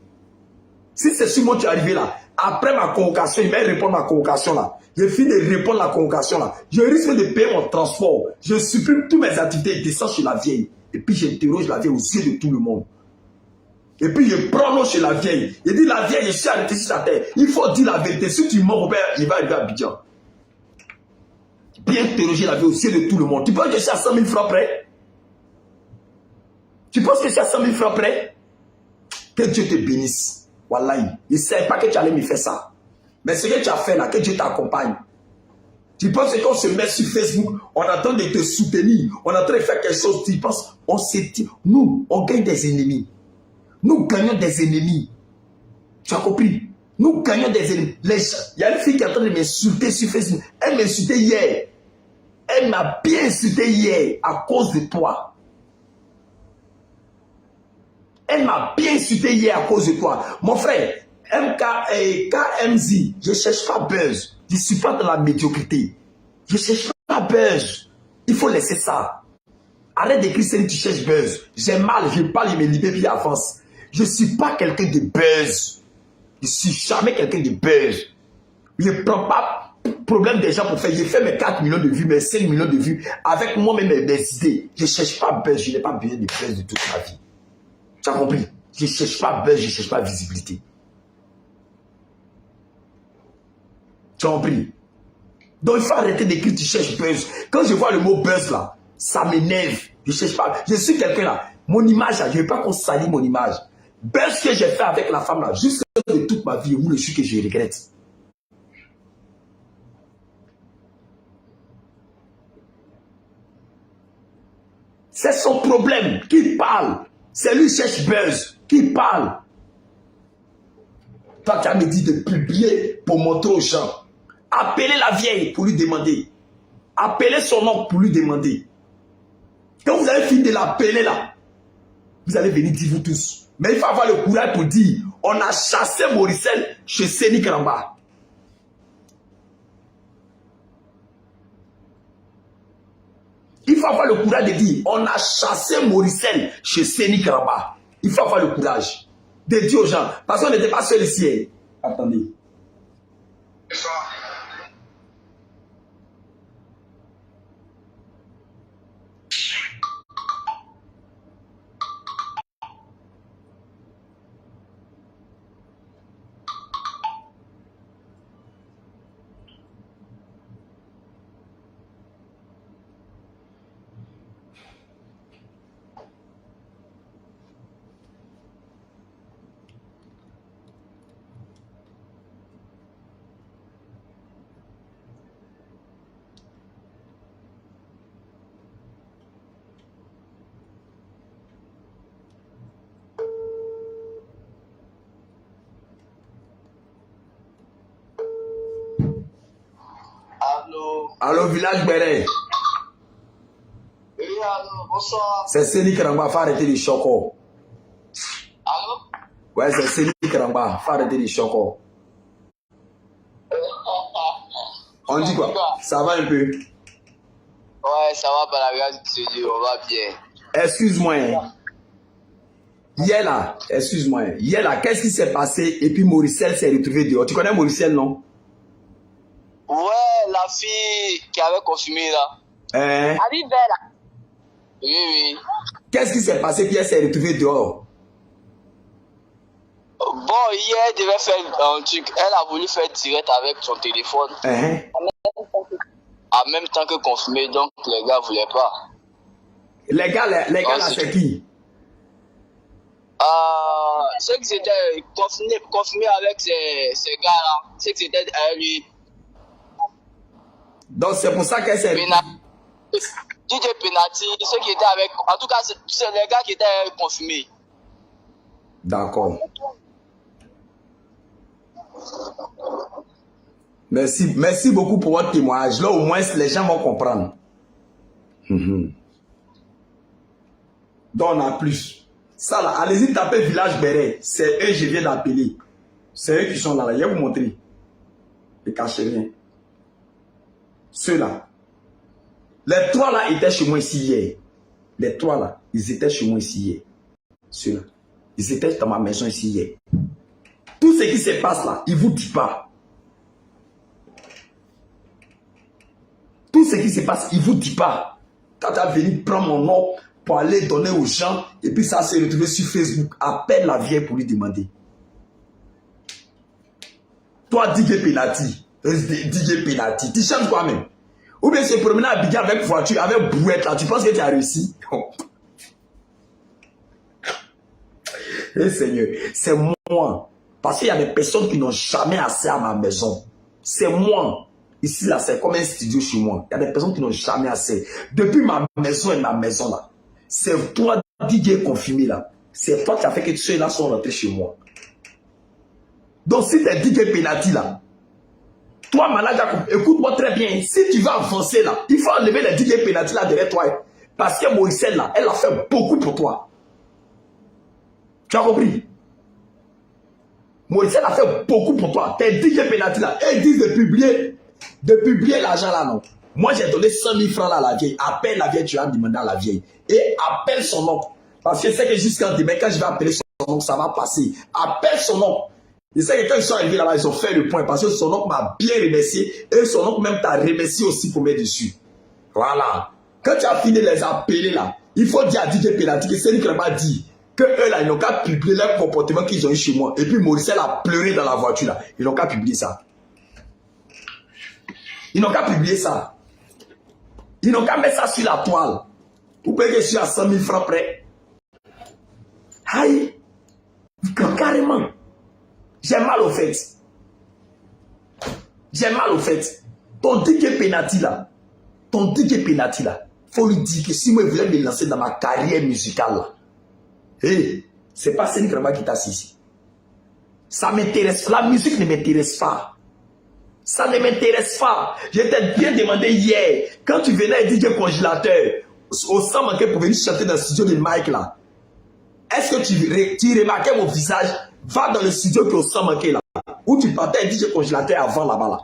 Si c'est sur moi que tu es arrivé là, après ma convocation, il va répondre à ma convocation là. Je finis de répondre à la convocation là. Je risque de payer mon transport. Je supprime toutes mes activités et descends chez la vieille. Et puis j'interroge la vieille aux yeux de tout le monde. Et puis je prends l'eau chez la vieille. Je dis la vieille, je suis arrêté sur sa terre. Il faut dire la vérité. Si tu mens, il va arriver à Abidjan. Puis interroger la vieille aux yeux de tout le monde. Tu penses que je suis à 100 000 francs près? Tu penses que je suis à 100 000 francs près? Que Dieu te bénisse. Wallahi, il ne savait pas que tu allais me faire ça. Mais ce que tu as fait là, que Dieu t'accompagne. Tu penses qu'on se met sur Facebook, on est en train de te soutenir, on est en train de faire quelque chose, tu penses, on se dit, nous, on gagne des ennemis. Nous gagnons des ennemis. Tu as compris? Nous gagnons des ennemis. Il y a une fille qui est en train de m'insulter sur Facebook. Elle m'a insulté hier. Elle m'a bien insulté hier à cause de toi. Elle m'a bien insulté hier à cause de toi. Mon frère, KMZ, je ne cherche pas buzz. Je ne suis pas dans la médiocrité. Je ne cherche pas buzz. Il faut laisser ça. Arrête d'écrire si tu cherches buzz. J'ai mal, je parle, je me libère puis avance. Je ne suis pas quelqu'un de buzz. Je ne suis jamais quelqu'un de buzz. Je ne prends pas problème des gens pour faire. J'ai fait mes 4 millions de vues, mes 5 millions de vues avec moi-même mes idées. Je ne cherche pas buzz. Je n'ai pas besoin de buzz de toute ma vie. Tu as compris? Je ne cherche pas buzz, je ne cherche pas visibilité. Tu as compris? Donc il faut arrêter d'écrire tu cherches buzz. Quand je vois le mot buzz là, ça m'énerve. Je ne cherche pas. Je suis quelqu'un là. Mon image là, je ne veux pas qu'on salit mon image. Buzz que j'ai fait avec la femme là, jusqu'à de toute ma vie, où je suis que je regrette. C'est son problème. Qui parle? C'est lui qui cherche buzz. Qui parle? Toi qui as me dit de publier pour montrer aux gens. Appelez la vieille pour lui demander. Appelez son oncle pour lui demander. Quand vous avez fini de l'appeler là, vous allez venir dire vous tous. Mais il faut avoir le courage pour dire, on a chassé Moricel chez Seni Karamba. Il faut avoir le courage de dire, on a chassé Moricel chez Seni Karamba. Il faut avoir le courage de dire aux gens, parce qu'on n'était pas seul ici. Attendez. Allô, village Béret. Oui, allô, bonsoir. C'est Seni Karamba, faut arrêter les chocos. Allô? Ouais, c'est Seni Karamba, faut arrêter les chocos. On dit quoi? Ça va un peu? Ouais, ça va par la grâce de Dieu, on va bien. Excuse-moi. Hier là, excuse-moi. Hier là, qu'est-ce qui s'est passé? Et puis Moricel s'est retrouvé dehors. Tu connais Moricel, non? Ouais, la fille qui avait confirmé là. Arrive là. Oui, oui. Qu'est-ce qui s'est passé puis elle s'est retrouvée dehors? Bon, hier, elle devait faire un truc. Elle a voulu faire direct avec son téléphone. En même temps que confirmer, donc les gars ne voulaient pas. Les gars là, c'est qui? Ceux qui étaient confirmés avec ces gars-là, ceux qui étaient à lui. Donc c'est pour ça qu'elle s'est... DJ Penati, ceux qui étaient avec... En tout cas, c'est les gars qui étaient confirmés. D'accord. Merci beaucoup pour votre témoignage. Là, au moins, les gens vont comprendre. Donc, on a plus. Ça, là, allez-y taper Village Béret. C'est eux, je viens d'appeler. C'est eux qui sont là. Je vais vous montrer. Ne cachez rien. Ceux-là. Les trois là étaient chez moi ici hier. Les trois là, ils étaient chez moi ici hier. Ceux-là. Ils étaient dans ma maison ici hier. Tout ce qui se passe là, ils ne vous disent pas. Tout ce qui se passe, ils ne vous disent pas. Quand tu as venu prendre mon nom pour aller donner aux gens, et puis ça s'est retrouvé sur Facebook, appelle la vieille pour lui demander. Toi, DJ Penati, tu chantes quoi même? Ou bien se promener à Abidjan avec voiture, avec brouette là, tu penses que tu as réussi? Eh Seigneur, c'est moi. Parce qu'il y a des personnes qui n'ont jamais assez à ma maison. C'est moi. Ici là, c'est comme un studio chez moi. Il y a des personnes qui n'ont jamais assez. Depuis ma maison et ma maison là, c'est toi, DJ confirmé là. C'est toi qui as fait que ceux-là sont rentrés chez moi. Donc si tu es DJ Penalty là, toi manager, écoute-moi très bien, si tu veux avancer là, il faut enlever les DJ Penalty là derrière toi. Parce que Moïse là, elle a fait beaucoup pour toi. Tu as compris? Moïse a fait beaucoup pour toi. Tes DJ Penalty là, ils disent de publier l'argent là, non. Moi j'ai donné 100 000 francs là à la vieille. Appelle la vieille, tu vas demander à la vieille. Et appelle son oncle. Parce que je sais que jusqu'en demain, quand je vais appeler son oncle, ça va passer. Appelle son oncle. Je sais que quand ils sont arrivés là-bas, ils ont fait le point. Parce que son oncle m'a bien remercié. Et son oncle même t'a remercié aussi pour mettre dessus. Voilà. Quand tu as fini de les appeler là, il faut dire à DJ Penalty que c'est lui qui m'a dit que eux là, ils n'ont qu'à publier leur comportement qu'ils ont eu chez moi. Et puis Maurice a pleuré dans la voiture là. Ils n'ont qu'à publier ça. Ils n'ont qu'à publier ça. Ils n'ont qu'à mettre ça sur la toile. Vous pouvez que je suis à 100 000 francs près. Aïe. Carrément. J'ai mal au fait. J'ai mal au fait. Ton DJ Penalty là. Ton DJ Penalty là. Faut lui dire que si moi je voulais me lancer dans ma carrière musicale là. Hey, c'est pas Céline Krama qui t'a ici. Ça m'intéresse. La musique ne m'intéresse pas. Ça ne m'intéresse pas. Je t'ai bien demandé hier, quand tu venais DJ Congélateur, au sang manqué pour venir chanter dans le studio de Mike là, est-ce que tu remarquais mon visage? Va dans le studio qui est au sang manqué là, où tu partais DJ Congélateur avant là-bas là.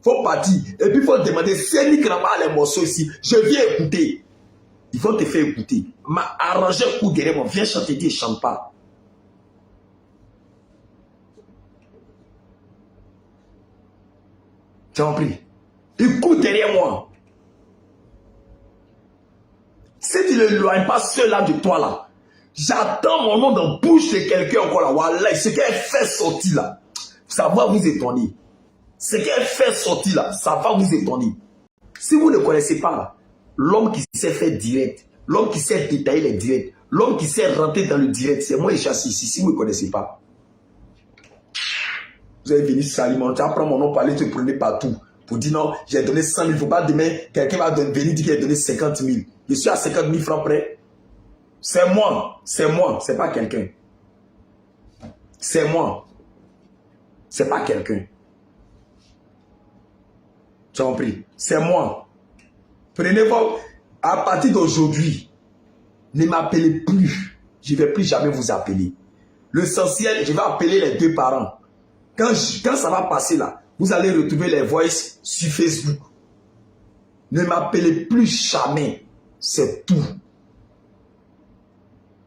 Faut partir. Et puis il faut demander, c'est Nick Rama les morceaux ici. Je viens écouter. Il faut te faire écouter. M'a arrangé un coup derrière moi. Viens chanter, dis, chante pas. Tu as compris? Écoute derrière moi. Si tu ne l'éloignes pas ceux-là de toi là, j'attends mon nom dans la bouche de quelqu'un encore là. Voilà, ce qu'elle fait sortir là, ça va vous étonner. Ce qu'elle fait sortir là, ça va vous étonner. Si vous ne connaissez pas l'homme qui sait faire direct, l'homme qui sait détailler les directs, l'homme qui sait rentrer dans le direct, c'est moi et Chassis ici. Si vous ne connaissez pas, vous allez venir s'alimenter, prendre mon nom, parler, te prenez partout. Pour dire non, j'ai donné 100 000, il ne faut pas demain, quelqu'un va venir dire qu'il a donné 50 000. Je suis à 50 000 francs près. C'est moi, c'est pas quelqu'un. C'est moi. C'est pas quelqu'un. Tu as compris? C'est moi. Prenez-vous, à partir d'aujourd'hui, ne m'appelez plus. Je ne vais plus jamais vous appeler. L'essentiel, je vais appeler les deux parents. Quand ça va passer là, vous allez retrouver les voices sur Facebook. Ne m'appelez plus jamais. C'est tout.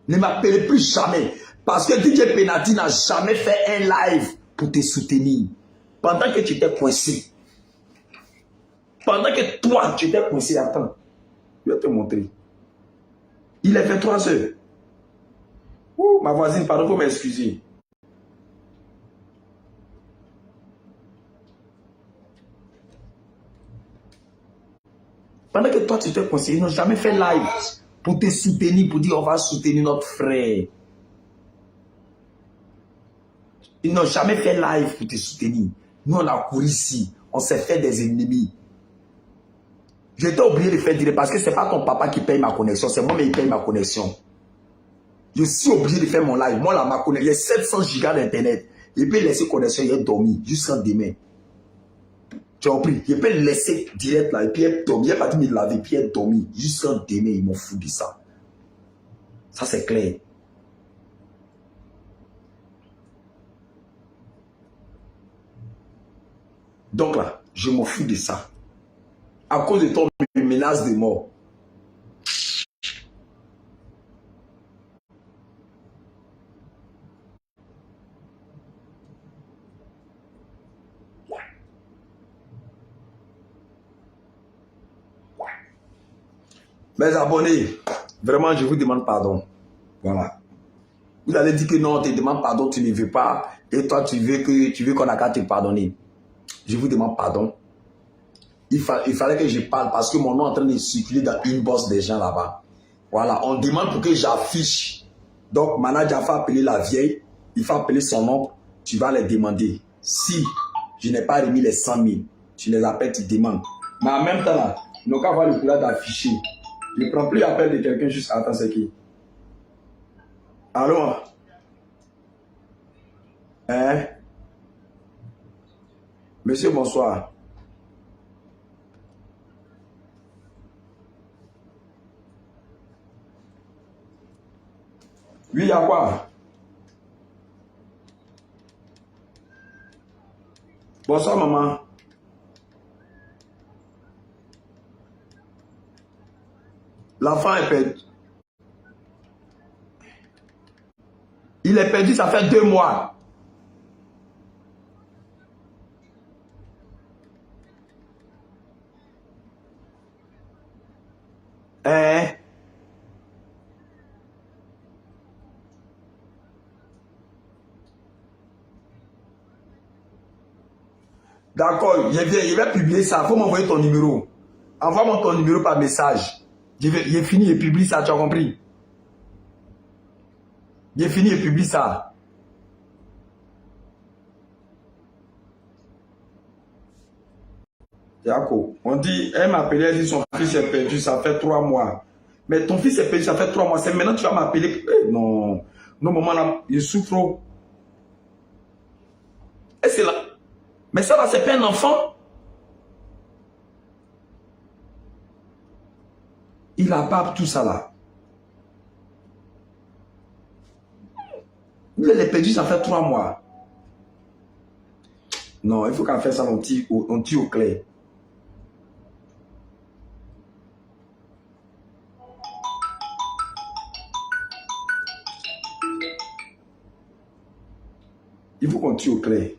Ne m'appelez plus jamais. Parce que DJ Penalty n'a jamais fait un live pour te soutenir. Pendant que tu étais coincé. Pendant que toi, tu étais coincé. Attends. Je vais te montrer. Il est 23 heures. Ouh, ma voisine, pardon, faut m'excuser. Pendant que toi, tu t'es conseillé, ils n'ont jamais fait live pour te soutenir, pour dire on va soutenir notre frère. Ils n'ont jamais fait live pour te soutenir. Nous, on a couru ici. On s'est fait des ennemis. Je t'ai oublié de faire dire parce que ce n'est pas ton papa qui paye ma connexion, c'est moi qui paye ma connexion. Je suis obligé de faire mon live. Moi, là, ma connexion, il y a 700 gigas d'internet. Je peux laisser connexion, il est dormi jusqu'en demain. Tu as compris? Je peux le laisser direct là, et puis il est dormi. Il n'est pas dit de me laver, puis il est dormi. Jusqu'en demain, ils m'ont foutu de ça. Ça, c'est clair. Donc là, je m'en fous de ça. À cause de ton menace de mort. Mes abonnés, vraiment, je vous demande pardon. Voilà. Vous allez dire que non, on te demande pardon, tu ne veux pas. Et toi, tu veux qu'on a qu'à te pardonner. Je vous demande pardon. Il fallait que je parle parce que mon nom est en train de circuler dans une bosse des gens là-bas. Voilà, on demande pour que j'affiche. Donc, manager va appeler la vieille, il va appeler son oncle, tu vas les demander. Si je n'ai pas remis les 100 000, tu les appelles, tu demandes. Mais en même temps, là, ils n'ont qu'à avoir le courage d'afficher. Je ne prends plus l'appel de quelqu'un juste attends, c'est qui? Allô? Hein? Monsieur, bonsoir. Oui, il y a quoi? Bonsoir, maman. L'enfant est perdu. Il est perdu, ça fait 2 mois. Hein? D'accord, je vais publier ça. Il faut m'envoyer ton numéro. Envoie-moi ton numéro par message. J'ai fini et publie ça, tu as compris? J'ai fini et publie ça. D'accord. On dit, elle m'a appelé, elle dit son fils est perdu, ça fait 3 mois. Mais ton fils est perdu, ça fait 3 mois. C'est maintenant que tu vas m'appeler. Non. Non, maman, là, je souffre. Et c'est là. Mais ça, là, c'est pas un enfant. Il a pas tout ça, là. Il est perdu, ça fait 3 mois. Non, il faut qu'elle fasse ça on tire au clair. Il faut qu'on tire au clair.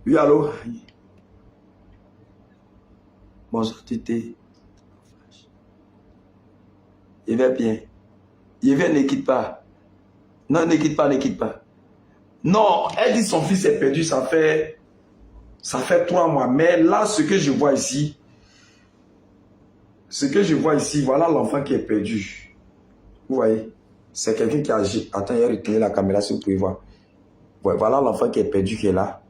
Oui, allô? Bonjour, Tété. Il va bien. Il vient, ne quitte pas. Non, ne quitte pas, ne quitte pas. Non, elle dit son fils est perdu, ça fait 3 mois. Mais là, ce que je vois ici, voilà l'enfant qui est perdu. Vous voyez? C'est quelqu'un qui a agi. Attends, il a retenu la caméra, si vous pouvez voir. Ouais, voilà l'enfant qui est perdu, qui est là.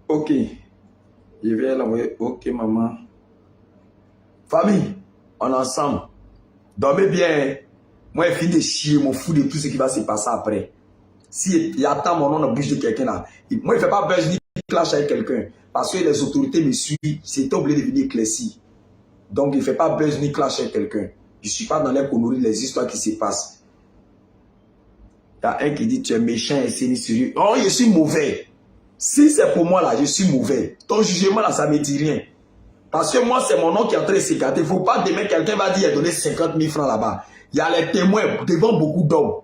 Ok. Je vais l'envoyer. Ok, maman. Famille, on est ensemble. Dormez bien. Moi, je finis de chier, mon fou de tout ce qui va se passer après. Si il attend mon nom dans la bouche de quelqu'un là, moi, je ne fais pas buzz ni clash avec quelqu'un. Parce que les autorités me suivent, c'est obligé de venir éclaircir. Donc, je ne fais pas buzz ni clash avec quelqu'un. Je ne suis pas dans les conneries, les histoires qui se passent. Il y a un qui dit, tu es méchant et c'est sérieux. Oh, je suis mauvais. Si c'est pour moi là, je suis mauvais. Ton jugement là, ça ne me dit rien. Parce que moi, c'est mon nom qui est en train de s'écarter. Il ne faut pas demain, quelqu'un va dire, il a donné 50 000 francs là-bas. Il y a les témoins devant beaucoup d'hommes.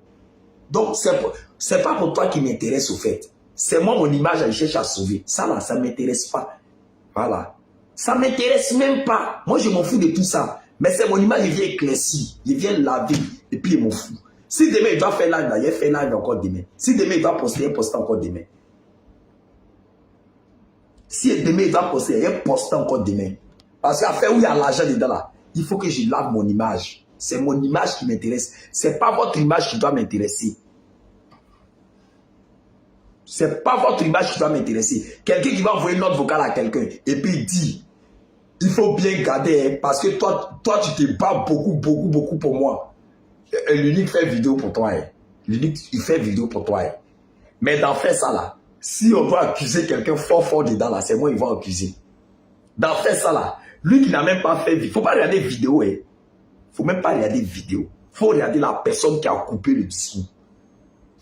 Donc, ce n'est pas pour toi qui m'intéresse au fait. C'est moi, mon image, je cherche à sauver. Ça là, ça ne m'intéresse pas. Voilà. Ça ne m'intéresse même pas. Moi, je m'en fous de tout ça. Mais c'est mon image, il vient éclaircir. Il vient laver. Et puis, il m'en fout. Si demain, il doit faire live, il fait live encore demain. Si demain, il doit poster, il poste encore demain. Si demain, il doit poster, il poste encore demain. Parce qu'à faire où il y a l'argent dedans là, il faut que je lave mon image. C'est mon image qui m'intéresse. Ce n'est pas votre image qui doit m'intéresser. Ce n'est pas votre image qui doit m'intéresser. Quelqu'un qui va envoyer une note vocale à quelqu'un et puis il dit, il faut bien garder, hein, parce que toi, tu te bats beaucoup pour moi. L'unique fait vidéo pour toi. Hein. L'unique, il fait vidéo pour toi. Hein. Mais d'en faire ça là, si on doit accuser quelqu'un fort dedans là, c'est moi, il va accuser. D'en faire ça là, lui qui n'a même pas fait vidéo, il ne faut pas regarder vidéo. Hein. Il ne faut même pas regarder vidéo. Il faut regarder la personne qui a coupé le discours.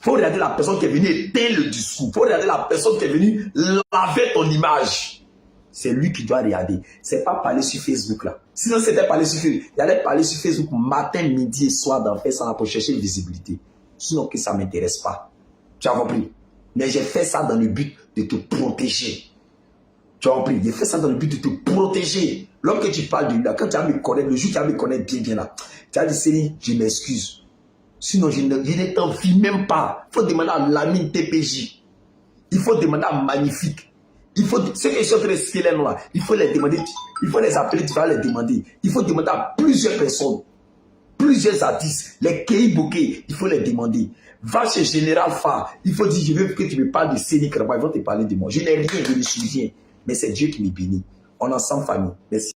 Il faut regarder la personne qui est venue éteindre le discours. Il faut regarder la personne qui est venue laver ton image. C'est lui qui doit regarder. Ce n'est pas parler sur Facebook là. Sinon, c'était parler sur Facebook. Il allait parler sur Facebook matin, midi et soir d'en faire ça pour chercher une visibilité. Sinon, que ça ne m'intéresse pas. Tu as compris? Mais j'ai fait ça dans le but de te protéger. Tu as compris? J'ai fait ça dans le but de te protéger. L'homme que tu parles de lui, là, quand tu vas me connaître, le jour où tu vas me connaître bien là, tu as dit, Série, je m'excuse. Sinon, je ne t'envie même pas. Il faut demander à Lamine TPJ. Il faut demander à Magnifique. Il faut, ceux qui sont en train de sceller là, il faut les demander. Il faut les appeler, tu vas les demander. Il faut demander à plusieurs personnes. Plusieurs artistes. Les Kei Bokeh, il faut les demander. Va chez Général Fa. Il faut dire, je veux que tu me parles de Série Kraba. Ils vont te parler de moi. Je n'ai rien, je ne suis rien. Mais c'est Dieu qui me bénit. On est ensemble, famille. Merci.